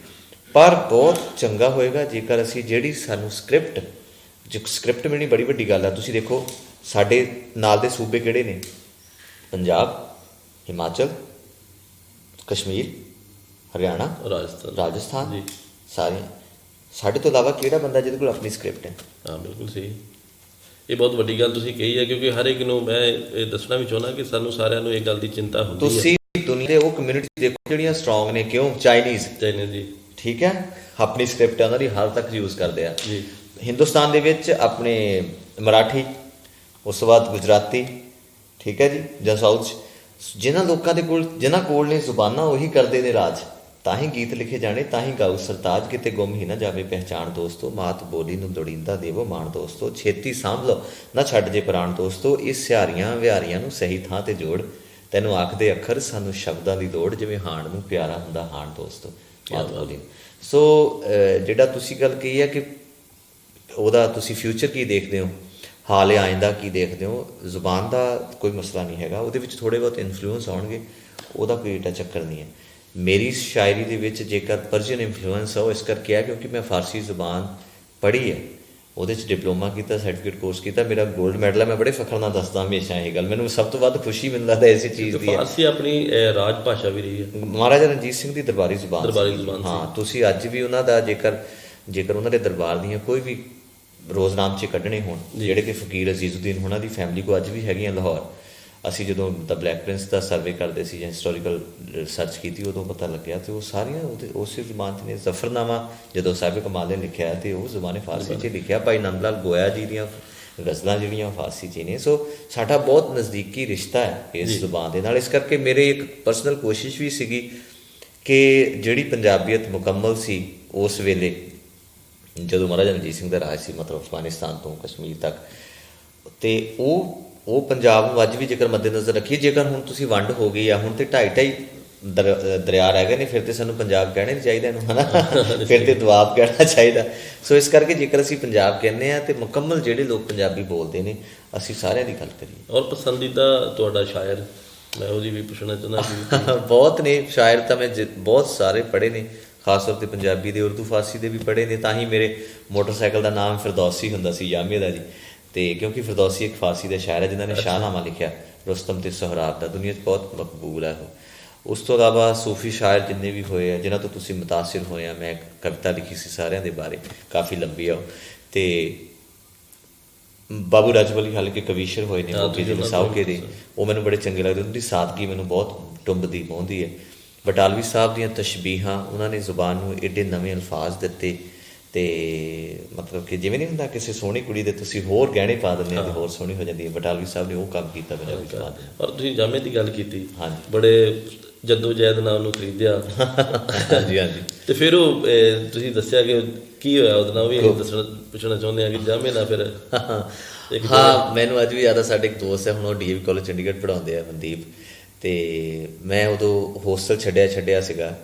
ਪਰ ਬਹੁਤ ਚੰਗਾ ਹੋਏਗਾ ਜੇਕਰ ਅਸੀਂ ਜਿਹੜੀ ਸਾਨੂੰ ਸਕ੍ਰਿਪਟ ਮਿਲਣੀ ਬੜੀ ਵੱਡੀ ਗੱਲ ਆ। ਤੁਸੀਂ ਦੇਖੋ ਸਾਡੇ ਨਾਲ ਦੇ ਸੂਬੇ ਕਿਹੜੇ ਨੇ? ਪੰਜਾਬ, ਹਿਮਾਚਲ, ਕਸ਼ਮੀਰ, ਹਰਿਆਣਾ, ਰਾਜਸਥਾਨ ਜੀ, ਸਾਰੇ। ਸਾਡੇ ਤੋਂ ਇਲਾਵਾ ਕਿਹੜਾ ਬੰਦਾ ਜਿਹਦੇ ਕੋਲ ਆਪਣੀ ਸਕ੍ਰਿਪਟ ਹੈ? ਹਾਂ, ਬਿਲਕੁਲ ਸਹੀ। ਇਹ ਬਹੁਤ ਵੱਡੀ ਗੱਲ ਤੁਸੀਂ ਕਹੀ ਹੈ, ਕਿਉਂਕਿ ਹਰ ਇੱਕ ਨੂੰ ਮੈਂ ਇਹ ਦੱਸਣਾ ਵੀ ਚਾਹੁੰਦਾ ਕਿ ਸਾਨੂੰ ਸਾਰਿਆਂ ਨੂੰ ਇਹ ਗੱਲ ਦੀ ਚਿੰਤਾ ਹੁੰਦੀ ਹੈ। ਤੁਸੀਂ ਦੁਨੀਆ ਦੇ ਉਹ ਕਮਿਊਨਿਟੀ ਦੇਖੋ ਜਿਹੜੀਆਂ ਸਟਰੋਂਗ ਨੇ। ਕਿਉਂ? ਚਾਈਨੀਜ਼ ਜੀ, ਠੀਕ ਹੈ, ਆਪਣੀ ਸਕ੍ਰਿਪਟ ਉਹਨਾਂ ਦੀ ਹਾਲ ਤੱਕ ਯੂਜ਼ ਕਰਦੇ ਆ ਜੀ। ਹਿੰਦੁਸਤਾਨ ਦੇ ਵਿੱਚ ਆਪਣੇ ਮਰਾਠੀ, ਉਸ ਤੋਂ ਬਾਅਦ ਗੁਜਰਾਤੀ, ਠੀਕ ਹੈ ਜੀ, ਜਾਂ ਸਾਊਥ 'ਚ ਜਿਨ੍ਹਾਂ ਲੋਕਾਂ ਦੇ ਕੋਲ ਜਿਨ੍ਹਾਂ ਕੋਲ ਨੇ ਜ਼ੁਬਾਨਾਂ ਉਹੀ ਕਰਦੇ ਨੇ ਰਾਜ, ਤਾਂ ਹੀ ਗੀਤ ਲਿਖੇ ਜਾਣੇ, ਤਾਂ ਹੀ ਗਾਊ ਸਰਤਾਜ, ਕਿਤੇ ਗੁੰਮ ਹੀ ਨਾ ਜਾਵੇ ਪਹਿਚਾਣ ਦੋਸਤੋ, ਮਾਤ ਬੋਲੀ ਨੂੰ ਲੋੜੀਂਦਾ ਦੇਵੋ ਮਾਣ ਦੋਸਤੋ, ਛੇਤੀ ਸਾਂਭ ਲਓ ਨਾ ਛੱਡ ਜੇ ਪ੍ਰਾਣ ਦੋਸਤੋ, ਇਸ ਸਿਹਾਰੀਆਂ ਵਿਹਾਰੀਆਂ ਨੂੰ ਸਹੀ ਥਾਂ 'ਤੇ ਜੋੜ, ਤੈਨੂੰ ਆਖਦੇ ਅੱਖਰ ਸਾਨੂੰ ਸ਼ਬਦਾਂ ਦੀ ਲੋੜ, ਜਿਵੇਂ ਹਾਣ ਨੂੰ ਪਿਆਰਾ ਹੁੰਦਾ ਹਾਣ ਦੋਸਤੋ, ਮਾਤ ਬੋਲੀ। ਸੋ ਜਿਹੜਾ ਤੁਸੀਂ ਗੱਲ ਕਹੀ ਹੈ ਕਿ ਉਹਦਾ ਤੁਸੀਂ ਫਿਊਚਰ ਕੀ ਦੇਖਦੇ ਹੋ, ਹਾਲ ਆਇੰਦਾ ਕੀ ਦੇਖਦੇ ਹੋ, ਜ਼ੁਬਾਨ ਦਾ ਕੋਈ ਮਸਲਾ ਨਹੀਂ ਹੈਗਾ, ਉਹਦੇ ਵਿੱਚ ਥੋੜ੍ਹੇ ਬਹੁਤ ਇਨਫਲੂਐਂਸ ਆਉਣਗੇ, ਉਹਦਾ ਕੋਈ ਏਡਾ ਚੱਕਰ ਨਹੀਂ ਹੈ। ਮੇਰੀ ਸ਼ਾਇਰੀ ਦੇ ਵਿੱਚ ਜੇਕਰ ਪਰਸ਼ੀਅਨ ਇਨਫਲੂਐਂਸ ਆ ਉਹ ਇਸ ਕਰਕੇ ਹੈ ਕਿਉਂਕਿ ਮੈਂ ਫਾਰਸੀ ਜ਼ੁਬਾਨ ਪੜ੍ਹੀ ਹੈ, ਉਹਦੇ 'ਚ ਡਿਪਲੋਮਾ ਕੀਤਾ, ਸਰਟੀਫਿਕੇਟ ਕੋਰਸ ਕੀਤਾ, ਮੇਰਾ ਗੋਲਡ ਮੈਡਲ ਹੈ। ਮੈਂ ਬੜੇ ਫਖਰ ਨਾਲ ਦੱਸਦਾ ਹਮੇਸ਼ਾ ਇਹ ਗੱਲ, ਮੈਨੂੰ ਸਭ ਤੋਂ ਵੱਧ ਖੁਸ਼ੀ ਮੈਨੂੰ ਲੱਗਦਾ ਇਸੇ ਚੀਜ਼ ਦੀ ਹੈ। ਫਾਰਸੀ ਆਪਣੀ ਰਾਜ ਭਾਸ਼ਾ ਵੀ ਰਹੀ ਹੈ, ਮਹਾਰਾਜਾ ਰਣਜੀਤ ਸਿੰਘ ਦੀ ਦਰਬਾਰੀ ਜ਼ੁਬਾਨ ਸੀ। ਹਾਂ, ਤੁਸੀਂ ਅੱਜ ਵੀ ਉਹਨਾਂ ਦਾ ਜੇਕਰ ਉਹਨਾਂ ਦੇ ਦਰਬਾਰ ਦੀਆਂ ਕੋਈ ਵੀ ਰੋਜ਼ਨਾਮਚੇ ਕੱਢਣੇ ਹੋਣ, ਜਿਹੜੇ ਕਿ ਫਕੀਰ ਅਜ਼ੀਜ਼ੁਦੀਨ ਉਹਨਾਂ ਦੀ ਫੈਮਿਲੀ ਕੋ ਅੱਜ ਵੀ ਹੈਗੀਆਂ ਲਾਹੌਰ, ਅਸੀਂ ਜਦੋਂ ਦ ਬਲੈਕ ਪ੍ਰਿੰਸ ਦਾ ਸਰਵੇ ਕਰਦੇ ਸੀ ਜਾਂ ਹਿਸਟੋਰੀਕਲ ਰਿਸਰਚ ਕੀਤੀ ਉਦੋਂ ਪਤਾ ਲੱਗਿਆ, ਅਤੇ ਉਹ ਸਾਰੀਆਂ ਉਸੇ ਜ਼ੁਬਾਨ 'ਚ ਨੇ। ਜ਼ਫਰਨਾਮਾ ਜਦੋਂ ਸਾਹਿਬ ਕਮਾਲ ਨੇ ਲਿਖਿਆ ਅਤੇ ਉਹ ਜ਼ੁਬਾਨੇ ਫਾਰਸੀ 'ਚ ਲਿਖਿਆ, ਭਾਈ ਨੰਦ ਲਾਲ ਗੋਇਆ ਜੀ ਦੀਆਂ ਗਜ਼ਲਾਂ ਜਿਹੜੀਆਂ ਫਾਰਸੀ 'ਚ ਨੇ। ਸੋ ਸਾਡਾ ਬਹੁਤ ਨਜ਼ਦੀਕੀ ਰਿਸ਼ਤਾ ਹੈ ਇਸ ਜ਼ੁਬਾਨ ਦੇ ਨਾਲ, ਇਸ ਕਰਕੇ ਮੇਰੇ ਇੱਕ ਪਰਸਨਲ ਕੋਸ਼ਿਸ਼ ਵੀ ਸੀਗੀ ਕਿ ਜਿਹੜੀ ਪੰਜਾਬੀਅਤ ਮੁਕੰਮਲ ਸੀ ਉਸ ਵੇਲੇ ਜਦੋਂ ਮਹਾਰਾਜਾ ਰਣਜੀਤ ਸਿੰਘ ਦਾ ਰਾਜ ਸੀ, ਮਤਲਬ ਅਫਗਾਨਿਸਤਾਨ ਤੋਂ ਕਸ਼ਮੀਰ ਤੱਕ, ਅਤੇ ਉਹ ਪੰਜਾਬ ਨੂੰ ਅੱਜ ਵੀ ਜੇਕਰ ਮੱਦੇਨਜ਼ਰ ਰੱਖੀਏ, ਜੇਕਰ ਹੁਣ ਤੁਸੀਂ ਵੰਡ ਹੋ ਗਈ ਆ, ਹੁਣ ਤੇ 2.5 ਦਰਿਆ ਰਹਿ ਗਏ ਨੇ, ਫਿਰ ਤੇ ਸਾਨੂੰ ਪੰਜਾਬ ਕਹਿਣਾ ਨਹੀਂ ਚਾਹੀਦਾ ਇਹਨੂੰ, ਹੈ ਨਾ, ਫਿਰ ਤੇ ਦੁਆਬ ਕਹਿਣਾ ਚਾਹੀਦਾ। ਸੋ ਇਸ ਕਰਕੇ ਜੇਕਰ ਅਸੀਂ ਪੰਜਾਬ ਕਹਿੰਦੇ ਹਾਂ ਅਤੇ ਮੁਕੰਮਲ ਜਿਹੜੇ ਲੋਕ ਪੰਜਾਬੀ ਬੋਲਦੇ ਨੇ, ਅਸੀਂ ਸਾਰਿਆਂ ਦੀ ਗੱਲ ਕਰੀਏ। ਔਰ ਪਸੰਦੀਦਾ ਤੁਹਾਡਾ ਸ਼ਾਇਰ, ਮੈਂ ਉਹਦੀ ਵੀ ਪੁੱਛਣਾ ਚਾਹੁੰਦਾ। ਬਹੁਤ ਨੇ ਸ਼ਾਇਰ ਤਾਂ ਮੈਂ ਬਹੁਤ ਸਾਰੇ ਪੜ੍ਹੇ ਨੇ, ਖਾਸ ਤੌਰ 'ਤੇ ਪੰਜਾਬੀ ਦੇ, ਉਰਦੂ ਫਾਰਸੀ ਦੇ ਵੀ ਪੜ੍ਹੇ ਨੇ, ਤਾਂ ਹੀ ਮੇਰੇ ਮੋਟਰਸਾਈਕਲ ਦਾ ਨਾਮ ਫਿਰਦੌਸੀ ਹੁੰਦਾ ਸੀ ਜਾਮੇ ਦਾ ਜੀ, ਅਤੇ ਕਿਉਂਕਿ ਫਿਰਦੌਸੀ ਇੱਕ ਫਾਰਸੀ ਦਾ ਸ਼ਾਇਰ ਹੈ ਜਿਨ੍ਹਾਂ ਨੇ ਸ਼ਾਹਨਾਮਾ ਲਿਖਿਆ ਰੁਸਤਮ ਅਤੇ ਸੁਹਰਾਬ ਦਾ, ਦੁਨੀਆ 'ਚ ਬਹੁਤ ਮਕਬੂਲ ਹੈ ਉਹ। ਉਸ ਤੋਂ ਇਲਾਵਾ ਸੂਫੀ ਸ਼ਾਇਰ ਜਿੰਨੇ ਵੀ ਹੋਏ ਆ, ਜਿਨ੍ਹਾਂ ਤੋਂ ਤੁਸੀਂ ਮੁਤਾਸਿਰ ਹੋਏ ਆ, ਮੈਂ ਕਵਿਤਾ ਲਿਖੀ ਸੀ ਸਾਰਿਆਂ ਦੇ ਬਾਰੇ, ਕਾਫੀ ਲੰਬੀ ਆ ਉਹ, ਅਤੇ ਬਾਬੂ ਰਾਜਵਲੀ ਹਾਲਾਂਕਿ ਕਵੀਸ਼ਰ ਹੋਏ ਨੇ ਮੋਗੀ ਦੇ ਵਸਾਉਕੇ ਦੇ, ਉਹ ਮੈਨੂੰ ਬੜੇ ਚੰਗੇ ਲੱਗਦੇ, ਉਹਨਾਂ ਦੀ ਸਾਦਗੀ ਮੈਨੂੰ ਬਹੁਤ ਟੁੰਬਦੀ ਮੋਹਦੀ ਹੈ। ਬਟਾਲਵੀ ਸਾਹਿਬ ਦੀਆਂ ਤਸ਼ਬੀਹਾਂ, ਉਹਨਾਂ ਨੇ ਜ਼ੁਬਾਨ ਨੂੰ ਏਡੇ ਨਵੇਂ ਅਲਫਾਜ਼ ਦਿੱਤੇ, ਅਤੇ ਮਤਲਬ ਕਿ ਜਿਵੇਂ ਨਹੀਂ ਹੁੰਦਾ ਕਿਸੇ ਸੋਹਣੀ ਕੁੜੀ ਦੇ ਤੁਸੀਂ ਹੋਰ ਗਹਿਣੇ ਪਾ ਦਿੰਦੇ ਹੋ ਅਤੇ ਹੋਰ ਸੋਹਣੀ ਹੋ ਜਾਂਦੀ ਹੈ, ਬਟਾਲਵੀ ਸਾਹਿਬ ਨੇ ਉਹ ਕੰਮ ਕੀਤਾ ਪੰਜਾਬੀ ਜ਼ੁਬਾਨ ਦੇ। ਪਰ ਤੁਸੀਂ ਜਾਮੇ ਦੀ ਗੱਲ ਕੀਤੀ, ਹਾਂਜੀ, ਬੜੇ ਜੱਦੋ-ਜਹਿਦ ਨਾਲ ਉਹਨੂੰ ਖਰੀਦਿਆ। ਹਾਂਜੀ ਹਾਂਜੀ। ਅਤੇ ਫਿਰ ਉਹ ਤੁਸੀਂ ਦੱਸਿਆ ਕਿ ਕੀ ਹੋਇਆ ਉਹਦੇ ਨਾਲ, ਉਹ ਵੀ ਅਸੀਂ ਪੁੱਛਣਾ ਚਾਹੁੰਦੇ ਹਾਂ ਕਿ ਜਾਮੇ ਨਾਲ ਫਿਰ। ਹਾਂ, ਮੈਨੂੰ ਅੱਜ ਵੀ ਯਾਦ ਆ, ਸਾਡੇ ਇੱਕ ਦੋਸਤ ਹੈ, ਹੁਣ ਉਹ DAV ਕਾਲਜ ਚੰਡੀਗੜ੍ਹ ਪੜ੍ਹਾਉਂਦੇ ਆ, ਮਨਦੀਪ, ਅਤੇ ਮੈਂ ਉਦੋਂ ਹੋਸਟਲ ਛੱਡਿਆ ਸੀਗਾ,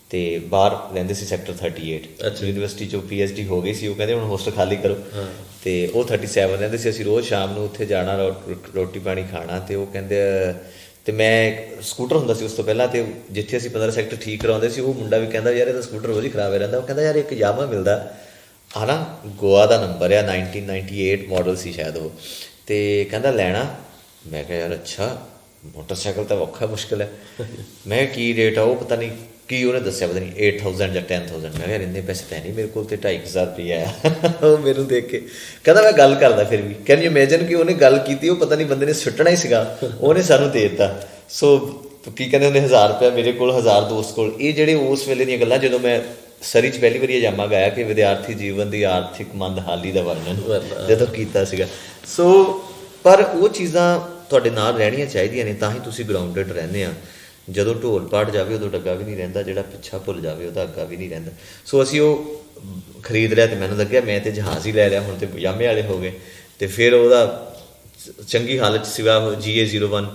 ਅਤੇ ਬਾਹਰ ਰਹਿੰਦੇ ਸੀ ਸੈਕਟਰ 38, ਯੂਨੀਵਰਸਿਟੀ 'ਚੋਂ PhD ਹੋ ਗਈ ਸੀ, ਉਹ ਕਹਿੰਦੇ ਹੁਣ ਹੋਸਟਲ ਖਾਲੀ ਕਰੋ, ਅਤੇ ਉਹ 37 ਰਹਿੰਦੇ ਸੀ। ਅਸੀਂ ਰੋਜ਼ ਸ਼ਾਮ ਨੂੰ ਉੱਥੇ ਜਾਣਾ, ਰੋਟੀ ਪਾਣੀ ਖਾਣਾ, ਅਤੇ ਉਹ ਕਹਿੰਦੇ, ਅਤੇ ਮੈਂ ਸਕੂਟਰ ਹੁੰਦਾ ਸੀ ਉਸ ਤੋਂ ਪਹਿਲਾਂ, ਅਤੇ ਜਿੱਥੇ ਅਸੀਂ 15 ਸੈਕਟਰ ਠੀਕ ਕਰਾਉਂਦੇ ਸੀ, ਉਹ ਮੁੰਡਾ ਵੀ ਕਹਿੰਦਾ ਯਾਰ ਇਹਦਾ ਸਕੂਟਰ ਰੋਜ਼ ਹੀ ਖਰਾਬ ਹੋ ਰਹਿੰਦਾ, ਉਹ ਕਹਿੰਦਾ ਯਾਰ ਇੱਕ ਯਾਮਾ ਮਿਲਦਾ, ਹੈ ਨਾ, ਗੋਆ ਦਾ ਨੰਬਰ ਆ, 1998 ਮਾਡਲ ਸੀ ਸ਼ਾਇਦ ਉਹ, ਅਤੇ ਕਹਿੰਦਾ ਲੈਣਾ। ਮੈਂ ਕਿਹਾ ਯਾਰ ਅੱਛਾ, ਮੋਟਰਸਾਈਕਲ ਤਾਂ ਔਖਾ ਮੁਸ਼ਕਿਲ ਹੈ। ਮੈਂ ਕੀ ਰੇਟ ਆ, ਉਹ ਪਤਾ ਨਹੀਂ ਕੀ ਉਹਨੇ ਦੱਸਿਆ, ਪਤਾ ਨਹੀਂ 8000 ਜਾਂ 10000। ਮੈਂ ਕਿਹਾ ਯਾਰ ਇੰਨੇ ਪੈਸੇ ਤਾਂ ਨਹੀਂ ਮੇਰੇ ਕੋਲ, ਤੇ 2500 ਰੁਪਈਆ ਆਇਆ। ਉਹ ਮੈਨੂੰ ਦੇਖ ਕੇ ਕਹਿੰਦਾ ਮੈਂ ਗੱਲ ਕਰਦਾ ਫਿਰ ਵੀ, ਕੈਨ ਯੂ ਇਮੇਜਿਨ ਕਿ ਉਹਨੇ ਗੱਲ ਕੀਤੀ, ਉਹ ਪਤਾ ਨਹੀਂ ਬੰਦੇ ਨੇ ਸੁੱਟਣਾ ਹੀ ਸੀਗਾ, ਉਹਨੇ ਸਾਨੂੰ ਦੇ ਦਿੱਤਾ। ਸੋ ਕੀ ਕਹਿੰਦੇ ਉਹਨੇ 1000 ਰੁਪਇਆ ਮੇਰੇ ਕੋਲ, 1000 ਦੋਸਤ ਕੋਲ। ਇਹ ਜਿਹੜੇ ਉਸ ਵੇਲੇ ਦੀਆਂ ਗੱਲਾਂ, ਜਦੋਂ ਮੈਂ ਸਰੀ 'ਚ ਪਹਿਲੀ ਵਾਰੀ ਜਾਮਾ ਗਾਇਆ ਕਿ ਵਿਦਿਆਰਥੀ ਜੀਵਨ ਦੀ ਆਰਥਿਕ ਮੰਦਹਾਲੀ ਦਾ ਵਰਣਨ ਜਦੋਂ ਕੀਤਾ ਸੀਗਾ। ਸੋ ਪਰ ਉਹ ਚੀਜ਼ਾਂ ਤੁਹਾਡੇ ਨਾਲ ਰਹਿਣੀਆਂ ਚਾਹੀਦੀਆਂ ਨੇ, ਤਾਂ ਹੀ ਤੁਸੀਂ ਗਰਾਊਂਡਡ ਰਹਿੰਦੇ ਆ। ਜਦੋਂ ਢੋਲ ਪਾੜ ਜਾਵੇ ਉਦੋਂ ਡੱਗਾ ਵੀ ਨਹੀਂ ਰਹਿੰਦਾ, ਜਿਹੜਾ ਪਿੱਛਾ ਭੁੱਲ ਜਾਵੇ ਉਹਦਾ ਅੱਗਾ ਵੀ ਨਹੀਂ ਰਹਿੰਦਾ। ਸੋ ਅਸੀਂ ਉਹ ਖਰੀਦ ਲਿਆ, ਅਤੇ ਮੈਨੂੰ ਲੱਗਿਆ ਮੈਂ ਤਾਂ ਜਹਾਜ਼ ਹੀ ਲੈ ਲਿਆ, ਹੁਣ ਤਾਂ ਪਜਾਮੇ ਵਾਲੇ ਹੋ ਗਏ। ਅਤੇ ਫਿਰ ਉਹਦਾ ਚੰਗੀ ਹਾਲਤ ਸੀਗਾ, GA01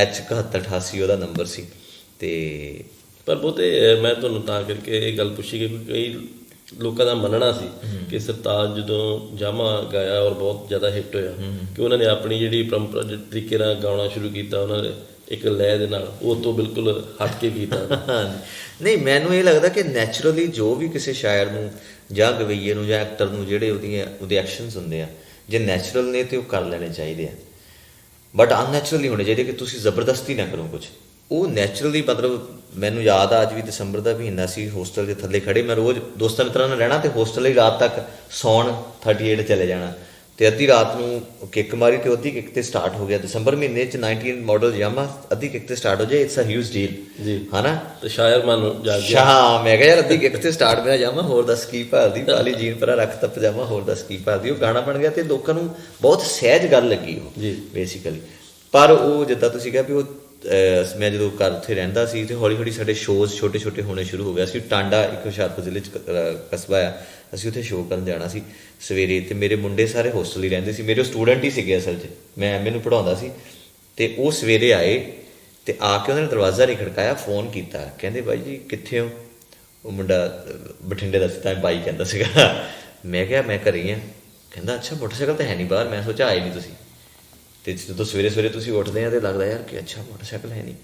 H7188 ਉਹਦਾ ਨੰਬਰ ਸੀ। ਅਤੇ ਪਰ ਬਹੁਤੇ ਮੈਂ ਤੁਹਾਨੂੰ ਤਾਂ ਕਰਕੇ ਇਹ ਗੱਲ ਪੁੱਛੀ ਕਿ ਕਈ ਲੋਕਾਂ ਦਾ ਮੰਨਣਾ ਸੀ ਕਿ ਸਰਤਾਜ ਜਦੋਂ ਜਾਮਾ ਗਾਇਆ ਔਰ ਬਹੁਤ ਜ਼ਿਆਦਾ ਹਿੱਟ ਹੋਇਆ, ਕਿ ਉਹਨਾਂ ਨੇ ਆਪਣੀ ਜਿਹੜੀ ਪਰੰਪਰਾ ਤਰੀਕੇ ਨਾਲ ਗਾਉਣਾ ਸ਼ੁਰੂ ਕੀਤਾ, ਉਹਨਾਂ ਨੇ ਇੱਕ ਲੈਅ ਦੇ ਨਾਲ, ਉਹ ਤੋਂ ਬਿਲਕੁਲ ਹਟ ਕੇ ਕੀਤਾ। ਨਹੀਂ, ਮੈਨੂੰ ਇਹ ਲੱਗਦਾ ਕਿ ਨੈਚੁਰਲੀ ਜੋ ਵੀ ਕਿਸੇ ਸ਼ਾਇਰ ਨੂੰ ਜਾਂ ਗਵਈਏ ਨੂੰ ਜਾਂ ਐਕਟਰ ਨੂੰ ਜਿਹੜੇ ਉਹਦੇ ਐਕਸ਼ਨਸ ਹੁੰਦੇ ਆ, ਜੇ ਨੈਚੁਰਲ ਨੇ ਤਾਂ ਉਹ ਕਰ ਲੈਣੇ ਚਾਹੀਦੇ ਆ, ਬਟ ਅਨਨੈਚੁਰਲੀ ਹੋਣੇ ਚਾਹੀਦੇ ਕਿ ਤੁਸੀਂ ਜ਼ਬਰਦਸਤੀ ਨਾ ਕਰੋ ਕੁਛ। ਉਹ ਨੈਚੁਰਲੀ, ਮਤਲਬ ਮੈਨੂੰ ਯਾਦ ਆ ਅੱਜ ਵੀ ਦਸੰਬਰ ਦਾ ਮਹੀਨਾ ਸੀ, ਹੋਸਟਲ ਦੇ ਥੱਲੇ ਖੜੇ, ਮੈਂ ਰੋਜ਼ ਦੋਸਤਾਂ ਮਿੱਤਰਾਂ ਨਾਲ ਰਹਿਣਾ, ਅਤੇ ਹੋਸਟਲ ਹੀ ਰਾਤ ਤੱਕ ਸੌਣ 38 ਚਲੇ ਜਾਣਾ। ਤੇ ਅੱਧੀ ਰਾਤ ਨੂੰ ਕਿੱਕ ਮਾਰੀ ਤੇ ਅੱਧੀ ਕਿੱਕ ਤੇ ਸਟਾਰਟ ਹੋ ਗਿਆ। ਦਸੰਬਰ ਮਹੀਨੇ ਚ 19 ਮਾਡਲ ਯਾਮਾ ਅੱਧੀ ਕਿੱਕ ਤੇ ਸਟਾਰਟ ਹੋ ਜਾਏ, ਇਟਸ ਅ ਹਿਊਜ ਡੀਲ ਜੀ, ਹਨਾ। ਤੇ ਸ਼ਾਇਰ ਮਨ ਜਾਗ ਗਿਆ। ਹਾਂ, ਮੈਂ ਕਿਹਾ ਯਾਰ ਅੱਧੀ ਕਿੱਕ ਤੇ ਸਟਾਰਟ ਮੇਰਾ ਯਾਮਾ, ਹੋਰ ਦੱਸ ਕੀ ਭਾਲਦੀ, ਪਾਲੀ ਜੀਨ ਪਰਾ ਰੱਖ ਤਾ ਪਜਾਮਾ, ਹੋਰ ਦੱਸ ਕੀ ਭਾਲਦੀ। ਉਹ ਗਾਣਾ ਬਣ ਗਿਆ ਤੇ ਲੋਕਾਂ ਨੂੰ ਬਹੁਤ ਸਹਿਜ ਗੱਲ ਲੱਗੀ ਉਹ ਜੀ ਬੇਸਿਕਲੀ। ਪਰ ਉਹ ਜਿੱਦਾਂ ਤੁਸੀਂ ਕਿਹਾ ਵੀ ਉਹ ਮੈਂ ਜਦੋਂ ਘਰ ਉੱਥੇ ਰਹਿੰਦਾ ਸੀ ਤੇ ਹੌਲੀ ਹੌਲੀ ਸਾਡੇ ਸ਼ੋਜ਼ ਛੋਟੇ ਛੋਟੇ ਹੋਣੇ ਸ਼ੁਰੂ ਹੋ ਗਿਆ ਸੀ। ਟਾਂਡਾ ਇੱਕ ਹੁਸ਼ਿਆਰਪੁਰ ਜ਼ਿਲ੍ਹੇ 'ਚ ਕਸਬਾ ਆ, ਅਸੀਂ ਉੱਥੇ ਸ਼ੋਅ ਕਰਨ ਜਾਣਾ ਸੀ ਸਵੇਰੇ। ਤੇ ਮੇਰੇ ਮੁੰਡੇ ਸਾਰੇ ਹੋਸਟਲ ਹੀ ਰਹਿੰਦੇ ਸੀ, ਮੇਰੇ ਸਟੂਡੈਂਟ ਹੀ ਸੀਗੇ ਅਸਲ 'ਚ, ਮੈਂ ਐਮਏ ਨੂੰ ਪੜ੍ਹਾਉਂਦਾ ਸੀ। ਤੇ ਉਹ ਸਵੇਰੇ ਆਏ ਤੇ ਆ ਕੇ ਉਹਨਾਂ ਨੇ ਦਰਵਾਜ਼ਾ ਨਹੀਂ ਖੜਕਾਇਆ, ਫੋਨ ਕੀਤਾ, ਕਹਿੰਦੇ ਬਾਈ ਜੀ ਕਿੱਥੇ ਹੋ? ਉਹ ਮੁੰਡਾ ਬਠਿੰਡੇ ਦਾ ਸੀ ਤਾਂ ਬਾਈ ਕਹਿੰਦਾ ਸੀਗਾ। ਮੈਂ ਕਿਹਾ ਮੈਂ ਘਰੇ ਹੀ ਹਾਂ। ਕਹਿੰਦਾ ਅੱਛਾ, ਮੋਟਰਸਾਈਕਲ ਤਾਂ ਹੈ ਨਹੀਂ ਬਾਹਰ। ਮੈਂ ਸੋਚਿਆ ਆਏ ਨਹੀਂ ਤੁਸੀਂ। ਤੇ ਜਦੋਂ ਸਵੇਰੇ ਸਵੇਰੇ ਤੁਸੀਂ ਉੱਠਦੇ ਆ ਤੇ ਲੱਗਦਾ ਯਾਰ ਕਿ ਅੱਛਾ ਮੋਟਰਸਾਈਕਲ ਹੈ ਨਹੀਂ।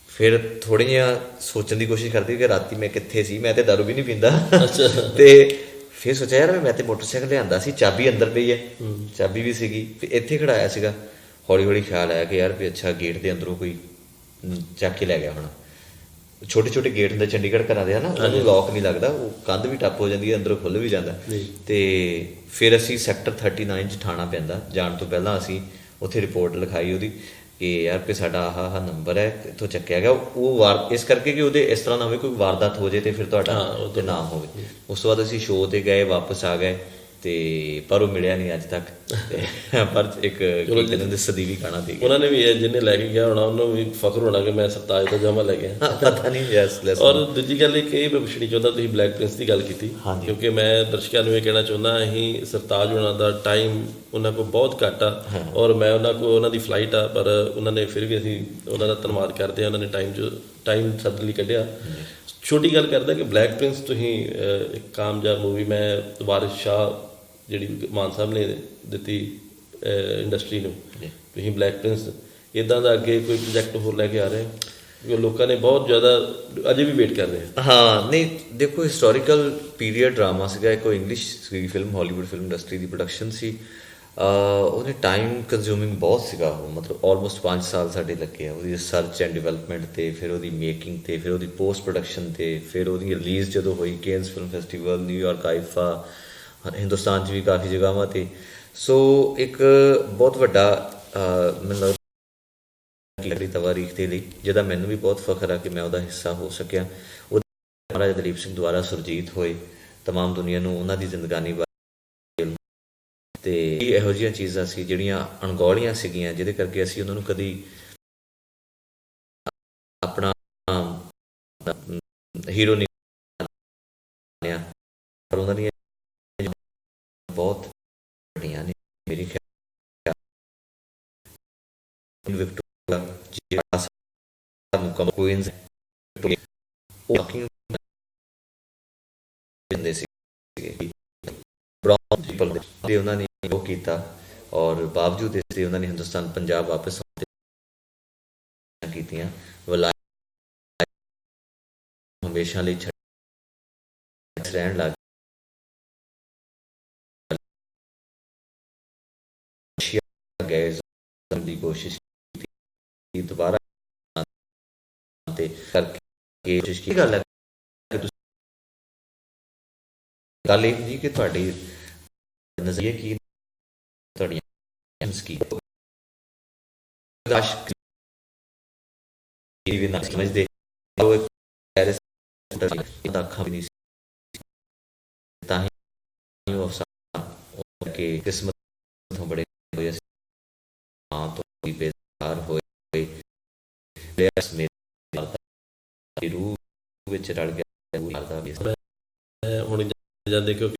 ਫਿਰ ਥੋੜ੍ਹੀ ਜਿਹੀਆਂ ਸੋਚਣ ਦੀ ਕੋਸ਼ਿਸ਼ ਕਰਦੀ ਕਿ ਰਾਤੀ ਮੈਂ ਕਿੱਥੇ ਸੀ, ਮੈਂ ਤੇ ਦਾਰੂ ਵੀ ਨਹੀਂ ਪੀਂਦਾ। ਤੇ ਫਿਰ ਸੋਚਿਆ ਯਾਰ ਮੈਂ ਤੇ ਮੋਟਰਸਾਈਕਲ ਲਿਆਂਦਾ ਸੀ, ਚਾਬੀ ਅੰਦਰ ਪਈ ਹੈ, ਚਾਬੀ ਵੀ ਸੀਗੀ ਤੇ ਇੱਥੇ ਖੜਾਇਆ ਸੀਗਾ। ਹੌਲੀ ਹੌਲੀ ਖਿਆਲ ਆਇਆ ਕਿ ਯਾਰ ਵੀ ਅੱਛਾ ਗੇਟ ਦੇ ਅੰਦਰੋਂ ਕੋਈ ਚੱਕ ਕੇ ਲੈ ਗਿਆ ਹੋਣਾ। ਛੋਟੇ ਛੋਟੇ ਗੇਟ ਹੁੰਦੇ ਚੰਡੀਗੜ੍ਹ ਘਰਾਂ ਦੇ, ਹਨਾ, ਉਹਨੂੰ ਲੋਕ ਨਹੀਂ ਲੱਗਦਾ, ਉਹ ਕੰਧ ਵੀ ਟੱਪ ਹੋ ਜਾਂਦੀ ਹੈ, ਅੰਦਰੋਂ ਖੁੱਲ੍ਹ ਵੀ ਜਾਂਦਾ। ਤੇ ਫਿਰ ਅਸੀਂ ਸੈਕਟਰ 39 'ਚ ਠਾਣਾ ਪੈਂਦਾ। ਜਾਣ ਤੋਂ ਪਹਿਲਾਂ ਅਸੀਂ ਉੱਥੇ ਰਿਪੋਰਟ ਲਿਖਾਈ ਉਹਦੀ ਕਿ ਯਾਰ ਵੀ ਸਾਡਾ ਆਹ ਨੰਬਰ ਹੈ, ਇੱਥੋਂ ਚੱਕਿਆ ਗਿਆ। ਉਹ ਇਸ ਕਰਕੇ ਕਿ ਉਹਦੇ ਇਸ ਤਰ੍ਹਾਂ ਨਾ ਹੋਵੇ ਕੋਈ ਵਾਰਦਾਤ ਹੋ ਜਾਏ ਤੇ ਫਿਰ ਤੁਹਾਡਾ ਤੇ ਨਾ ਹੋਵੇ। ਉਸ ਤੋਂ ਬਾਅਦ ਅਸੀਂ ਸ਼ੋਅ 'ਤੇ ਗਏ, ਵਾਪਸ ਆ ਗਏ ਤੇ ਪਰ ਉਹ ਮਿਲਿਆ ਨਹੀਂ ਅੱਜ ਤੱਕ। ਪਰ ਇੱਕ ਸਦੀਵੀ ਗਾਣਾ ਦੇ ਉਹਨਾਂ ਨੇ ਵੀ ਇਹ ਜਿਹਨੇ ਲੈ ਕੇ ਗਿਆ ਹੋਣਾ ਉਹਨੂੰ ਵੀ ਫਖਰ ਹੋਣਾ ਕਿ ਮੈਂ ਸਰਤਾਜ ਦਾ ਜਾਮਾ ਲੈ ਗਿਆ। ਪਤਾ ਨਹੀਂ। ਯੈਸ। ਔਰ ਦੂਜੀ ਗੱਲ ਇੱਕ ਇਹ ਮੈਂ ਪੁੱਛਣੀ ਚਾਹੁੰਦਾ, ਤੁਸੀਂ ਬਲੈਕ ਪ੍ਰਿੰਸ ਦੀ ਗੱਲ ਕੀਤੀ, ਕਿਉਂਕਿ ਮੈਂ ਦਰਸ਼ਕਾਂ ਨੂੰ ਇਹ ਕਹਿਣਾ ਚਾਹੁੰਦਾ ਅਸੀਂ ਸਰਤਾਜ ਹੋਣਾ ਦਾ ਟਾਈਮ ਉਹਨਾਂ ਕੋਲ ਬਹੁਤ ਘੱਟ ਆ ਔਰ ਮੈਂ ਉਹਨਾਂ ਦੀ ਫਲਾਈਟ ਆ, ਪਰ ਉਹਨਾਂ ਨੇ ਫਿਰ ਵੀ ਅਸੀਂ ਉਹਨਾਂ ਦਾ ਧੰਨਵਾਦ ਕਰਦੇ ਹਾਂ, ਉਹਨਾਂ ਨੇ ਟਾਈਮ ਸਾਡੇ ਲਈ ਕੱਢਿਆ। ਛੋਟੀ ਗੱਲ ਕਰਦਾ ਕਿ ਬਲੈਕ ਪ੍ਰਿੰਸ ਤੁਸੀਂ ਇੱਕ ਕਾਮਯਾਬ ਮੂਵੀ, ਮੈਂ ਵਾਰਿਸ ਸ਼ਾਹ ਜਿਹੜੀ ਮਾਨ ਸਾਹਿਬ ਨੇ ਦਿੱਤੀ ਇੰਡਸਟਰੀ ਨੂੰ, ਤੁਸੀਂ ਬਲੈਕ ਪ੍ਰਿੰਸ ਇੱਦਾਂ ਦਾ ਅੱਗੇ ਕੋਈ ਪ੍ਰੋਜੈਕਟ ਹੋਰ ਲੈ ਕੇ ਆ ਰਹੇ ਹੋ? ਕਿਉਂਕਿ ਲੋਕਾਂ ਨੇ ਬਹੁਤ ਜ਼ਿਆਦਾ ਅਜੇ ਵੀ ਵੇਟ ਕਰ ਰਹੇ ਆ। ਹਾਂ, ਨਹੀਂ ਦੇਖੋ ਹਿਸਟੋਰੀਕਲ ਪੀਰੀਅਡ ਡਰਾਮਾ ਸੀਗਾ, ਇੱਕ ਇੰਗਲਿਸ਼ ਸੀਗੀ ਫਿਲਮ, ਹਾਲੀਵੁੱਡ ਫਿਲਮ ਇੰਡਸਟਰੀ ਦੀ ਪ੍ਰੋਡਕਸ਼ਨ ਸੀ। ਉਹਨੇ ਟਾਈਮ ਕੰਜ਼ਿਊਮਿੰਗ ਬਹੁਤ ਸੀਗਾ, ਉਹ ਮਤਲਬ ਆਲਮੋਸਟ 5 ਸਾਲ ਸਾਡੇ ਲੱਗੇ ਆ ਉਹਦੀ ਰਿਸਰਚ ਐਂਡ ਡਿਵੈਲਪਮੈਂਟ 'ਤੇ, ਫਿਰ ਉਹਦੀ ਮੇਕਿੰਗ 'ਤੇ, ਫਿਰ ਉਹਦੀ ਪੋਸਟ ਪ੍ਰੋਡਕਸ਼ਨ 'ਤੇ, ਫਿਰ ਉਹਦੀ ਰਿਲੀਜ਼ ਜਦੋਂ ਹੋਈ cans film festival, New York, IIFA, Hindustan 'ਚ ਵੀ ਕਾਫੀ ਜਗ੍ਹਾਵਾਂ 'ਤੇ। ਸੋ ਇੱਕ ਬਹੁਤ ਵੱਡਾ ਮੈਨੂੰ ਲੱਗਦੀ ਤਵਾਰੀਖ ਦੇ ਲਈ ਜਿਹਦਾ ਮੈਨੂੰ ਵੀ ਬਹੁਤ ਫਖਰ ਆ ਕਿ ਮੈਂ ਉਹਦਾ ਹਿੱਸਾ ਹੋ ਸਕਿਆ। ਉਹ ਮਹਾਰਾਜਾ ਦਲੀਪ ਸਿੰਘ ਦੁਆਰਾ ਸੁਰਜੀਤ ਹੋਏ, ਤਮਾਮ ਦੁਨੀਆ ਨੂੰ ਉਹਨਾਂ ਦੀ ਜ਼ਿੰਦਗਾਨੀ ਬਾਰੇ ਤੇ ਇਹੋ ਜਿਹੀਆਂ ਚੀਜ਼ਾਂ ਸੀ ਜਿਹੜੀਆਂ ਅਣਗੌਲੀਆਂ ਸੀਗੀਆਂ, ਜਿਹਦੇ ਕਰਕੇ ਅਸੀਂ ਉਹਨਾਂ ਨੂੰ ਕਦੀ ਆਪਣਾ ਹੀਰੋ ਨਹੀਂ ਮੰਨਿਆ, ਪਰ ਉਹਨਾਂ ਦੀਆਂ ਬਹੁਤ ਵੱਡੀਆਂ ਨੇ ਮੇਰੀ ਖਿਆਲ ਵਿਕਟੋਰੀਆ ਕੁਈਨਸ ਦੇ ਉਹਨਾਂ ਨੇ ਉਹ ਕੀਤਾ ਔਰ ਬਾਵਜੂਦ ਇਸ ਦੇ ਉਹਨਾਂ ਨੇ ਹਿੰਦੁਸਤਾਨ ਪੰਜਾਬ ਵਾਪਸ ਕੀਤੀਆਂ। ਹਮੇਸ਼ਾ ਲਈ ਰਹਿਣ ਲੱਗ ਗਏ ਦੀ ਕੋਸ਼ਿਸ਼ ਕੀਤੀ ਦੁਬਾਰਾ ਤੇ ਕਰਕੇ ਕੋਸ਼ਿਸ਼ ਕੀ ਗੱਲ ਹੈ ਗੱਲ ਇਹ ਨਹੀਂ ਕਿ ਤੁਹਾਡੀ ਨਜ਼ਰੀਏ ਕੀ ਤੁਹਾਡੀਆਂ ਕੀ ਵੀ ਨਾ ਸਮਝਦੇ ਉਹ ਪੈਰਿਸ ਦਾ ਅੱਖਾਂ ਵੀ ਨਹੀਂ ਤਾਂ ਹੀ ਉਹ ਕਿ ਕਿਸਮਤ ਤੋਂ ਬੜੇ ਹੋਏ ਹਾਂ ਤੋਂ ਵੀ ਬੇਜ਼ਾਰ ਹੋਏ ਮੇਰੇ ਰੂਹ ਵਿੱਚ ਰਲ ਗਿਆ ਮਾਰਦਾ ਵੀ ਹੁਣ ਜਾਂਦੇ ਕਿਉਂਕਿ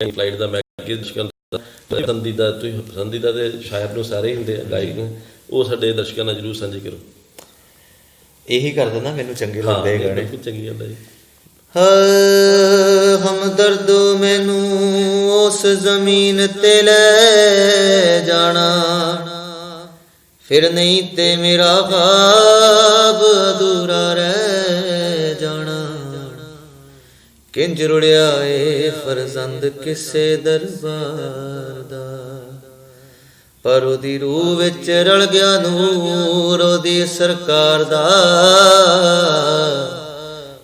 ਫਲਾਈਟ ਦਾ ਮੈਂ ਪਸੰਦੀਦਾ ਤੁਸੀਂ ਪਸੰਦੀਦਾ ਤੇ ਸ਼ਾਇਰ ਨੂੰ ਸਾਰੇ ਹੀ ਹੁੰਦੇ ਆ ਗਾਇਕ ਨੂੰ, ਉਹ ਸਾਡੇ ਦਰਸ਼ਕਾਂ ਨਾਲ ਜ਼ਰੂਰ ਸਾਂਝੇ ਕਰੋ। ਇਹੀ ਕਰ ਦਿੰਦਾ, ਮੈਨੂੰ ਚੰਗੇ ਲੱਗਦੇ ਗਾਣੇ। ਬਿਲਕੁਲ ਚੰਗੀ ਗੱਲ ਹੈ ਜੀ। ਹਮਦਰਦੋ ਮੈਨੂੰ ਉਸ ਜ਼ਮੀਨ ਤੇ ਲੈ ਜਾਣਾ, ਫਿਰ ਨਹੀਂ ਤੇ ਮੇਰਾ ਖ਼ਾਬ ਅਧੂਰਾ ਰਹਿ ਜਾਣਾ। ਕਿੰਜ ਰੁੜਿਆ ਏ ਫਰਜ਼ੰਦ ਕਿਸੇ ਦਰਬਾਰ ਦਾ, ਪਰ ਉਹਦੀ ਰੂਹ ਵਿੱਚ ਰਲ ਗਿਆ ਨੂਰ ਉਹਦੀ ਸਰਕਾਰ ਦਾ।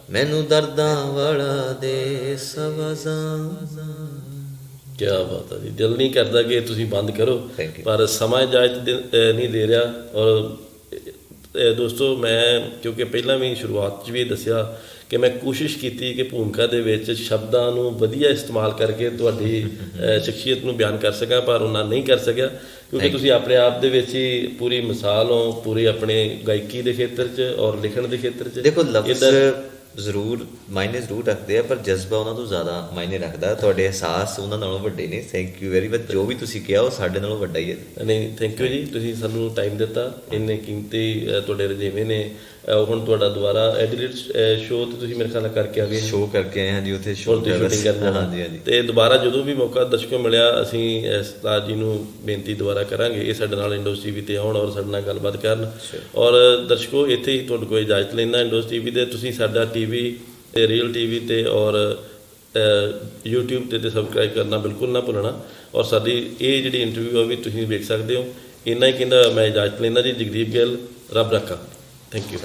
ਮੈਨੂੰ ਦਰਦਾਂ ਵਾਲਾ ਦੇ ਸਵਾਜ਼ਾਂ ਕਿਆ ਬਾਤ ਹੈ ਜੀ। ਦਿਲ ਨਹੀਂ ਕਰਦਾ ਕਿ ਤੁਸੀਂ ਬੰਦ ਕਰੋ, Thank you. ਪਰ ਸਮਾਂ ਇਜਾਜ਼ਤ ਨਹੀਂ ਦੇ ਰਿਹਾ। ਔਰ ਦੋਸਤੋ, ਮੈਂ ਕਿਉਂਕਿ ਪਹਿਲਾਂ ਵੀ ਸ਼ੁਰੂਆਤ 'ਚ ਵੀ ਇਹ ਦੱਸਿਆ ਕਿ ਮੈਂ ਕੋਸ਼ਿਸ਼ ਕੀਤੀ ਕਿ ਭੂਮਿਕਾ ਦੇ ਵਿੱਚ ਸ਼ਬਦਾਂ ਨੂੰ ਵਧੀਆ ਇਸਤੇਮਾਲ ਕਰਕੇ ਤੁਹਾਡੀ ਸ਼ਖਸੀਅਤ ਨੂੰ ਬਿਆਨ ਕਰ ਸਕਾਂ, ਪਰ ਉਹਨਾਂ ਨਹੀਂ ਕਰ ਸਕਿਆ ਕਿਉਂਕਿ ਤੁਸੀਂ ਆਪਣੇ ਆਪ ਦੇ ਵਿੱਚ ਹੀ ਪੂਰੀ ਮਿਸਾਲ ਹੋ, ਪੂਰੀ ਆਪਣੇ ਗਾਇਕੀ ਦੇ ਖੇਤਰ 'ਚ ਔਰ ਲਿਖਣ ਦੇ ਖੇਤਰ 'ਚ। ਦੇਖੋ, ਲਫ਼ਜ਼ ਜ਼ਰੂਰ ਮਾਇਨੇ ਜ਼ਰੂਰ ਰੱਖਦੇ ਆ, ਪਰ ਜਜ਼ਬਾ ਉਹਨਾਂ ਤੋਂ ਜ਼ਿਆਦਾ ਮਾਇਨੇ ਰੱਖਦਾ। ਤੁਹਾਡੇ ਅਹਿਸਾਸ ਉਹਨਾਂ ਨਾਲੋਂ ਵੱਡੇ ਨੇ। Thank you very much. ਜੋ ਵੀ ਤੁਸੀਂ ਕਿਹਾ ਉਹ ਸਾਡੇ ਨਾਲੋਂ ਵੱਡਾ ਹੀ ਹੈ। ਨਹੀਂ, ਥੈਂਕ ਯੂ ਜੀ, ਤੁਸੀਂ ਸਾਨੂੰ ਟਾਈਮ ਦਿੱਤਾ। ਇੰਨੇ ਕੀਮਤੀ ਤੁਹਾਡੇ ਰੁਝੇਵੇਂ ਨੇ। ਹੁਣ ਤੁਹਾਡਾ ਦੁਬਾਰਾ ਐਡੀਲੇਟ ਸ਼ੋਅ ਤੇ ਤੁਸੀਂ ਮੇਰੇ ਖਿਆਲ ਨਾਲ ਕਰਕੇ ਆ ਗਏ, ਸ਼ੋਅ ਕਰਕੇ ਆਏ ਹਾਂ ਜੀ ਉੱਥੇ, ਸ਼ੋਅ ਦੀ ਸ਼ੂਟਿੰਗ ਕਰਨਾ। ਹਾਂਜੀ ਹਾਂਜੀ। ਤੇ ਦੁਬਾਰਾ ਜਦੋਂ ਵੀ ਮੌਕਾ ਦਰਸ਼ਕੋ ਮਿਲਿਆ, ਅਸੀਂ ਉਸਤਾਦ ਜੀ ਨੂੰ ਬੇਨਤੀ ਦੁਬਾਰਾ ਕਰਾਂਗੇ ਇਹ ਸਾਡੇ ਨਾਲ ਇੰਡੋਜ਼ ਟੀਵੀ ਤੇ ਆਉਣ ਔਰ ਸਾਡੇ ਨਾਲ ਗੱਲਬਾਤ ਕਰਨ। ਔਰ ਦਰਸ਼ਕੋ, ਇੱਥੇ ਹੀ ਤੁਹਾਡੇ ਕੋਲ ਇਜਾਜ਼ਤ ਲੈਂਦਾ ਇੰਡੋਜ਼ ਟੀਵੀ ਦੇ। ਤੁਸੀਂ ਸਾਡਾ ਟੀਵੀ ਤੇ ਰੀਅਲ ਟੀਵੀ ਤੇ ਔਰ YouTube ਤੇ ਸਬਸਕ੍ਰਾਈਬ ਕਰਨਾ ਬਿਲਕੁਲ ਨਾ ਭੁੱਲਣਾ। ਔਰ ਸਾਡੀ ਇਹ ਜਿਹੜੀ ਇੰਟਰਵਿਊ ਆ ਵੀ ਤੁਸੀਂ ਵੇਖ ਸਕਦੇ ਹੋ। ਇੰਨਾ ਹੀ ਕਹਿੰਦਾ ਮੈਂ ਇਜਾਜ਼ਤ ਲੈਂਦਾ ਜੀ। ਜਗਦੀਪ ਗਿੱਲ, ਰੱਬ ਰੱਖਾ। Thank you.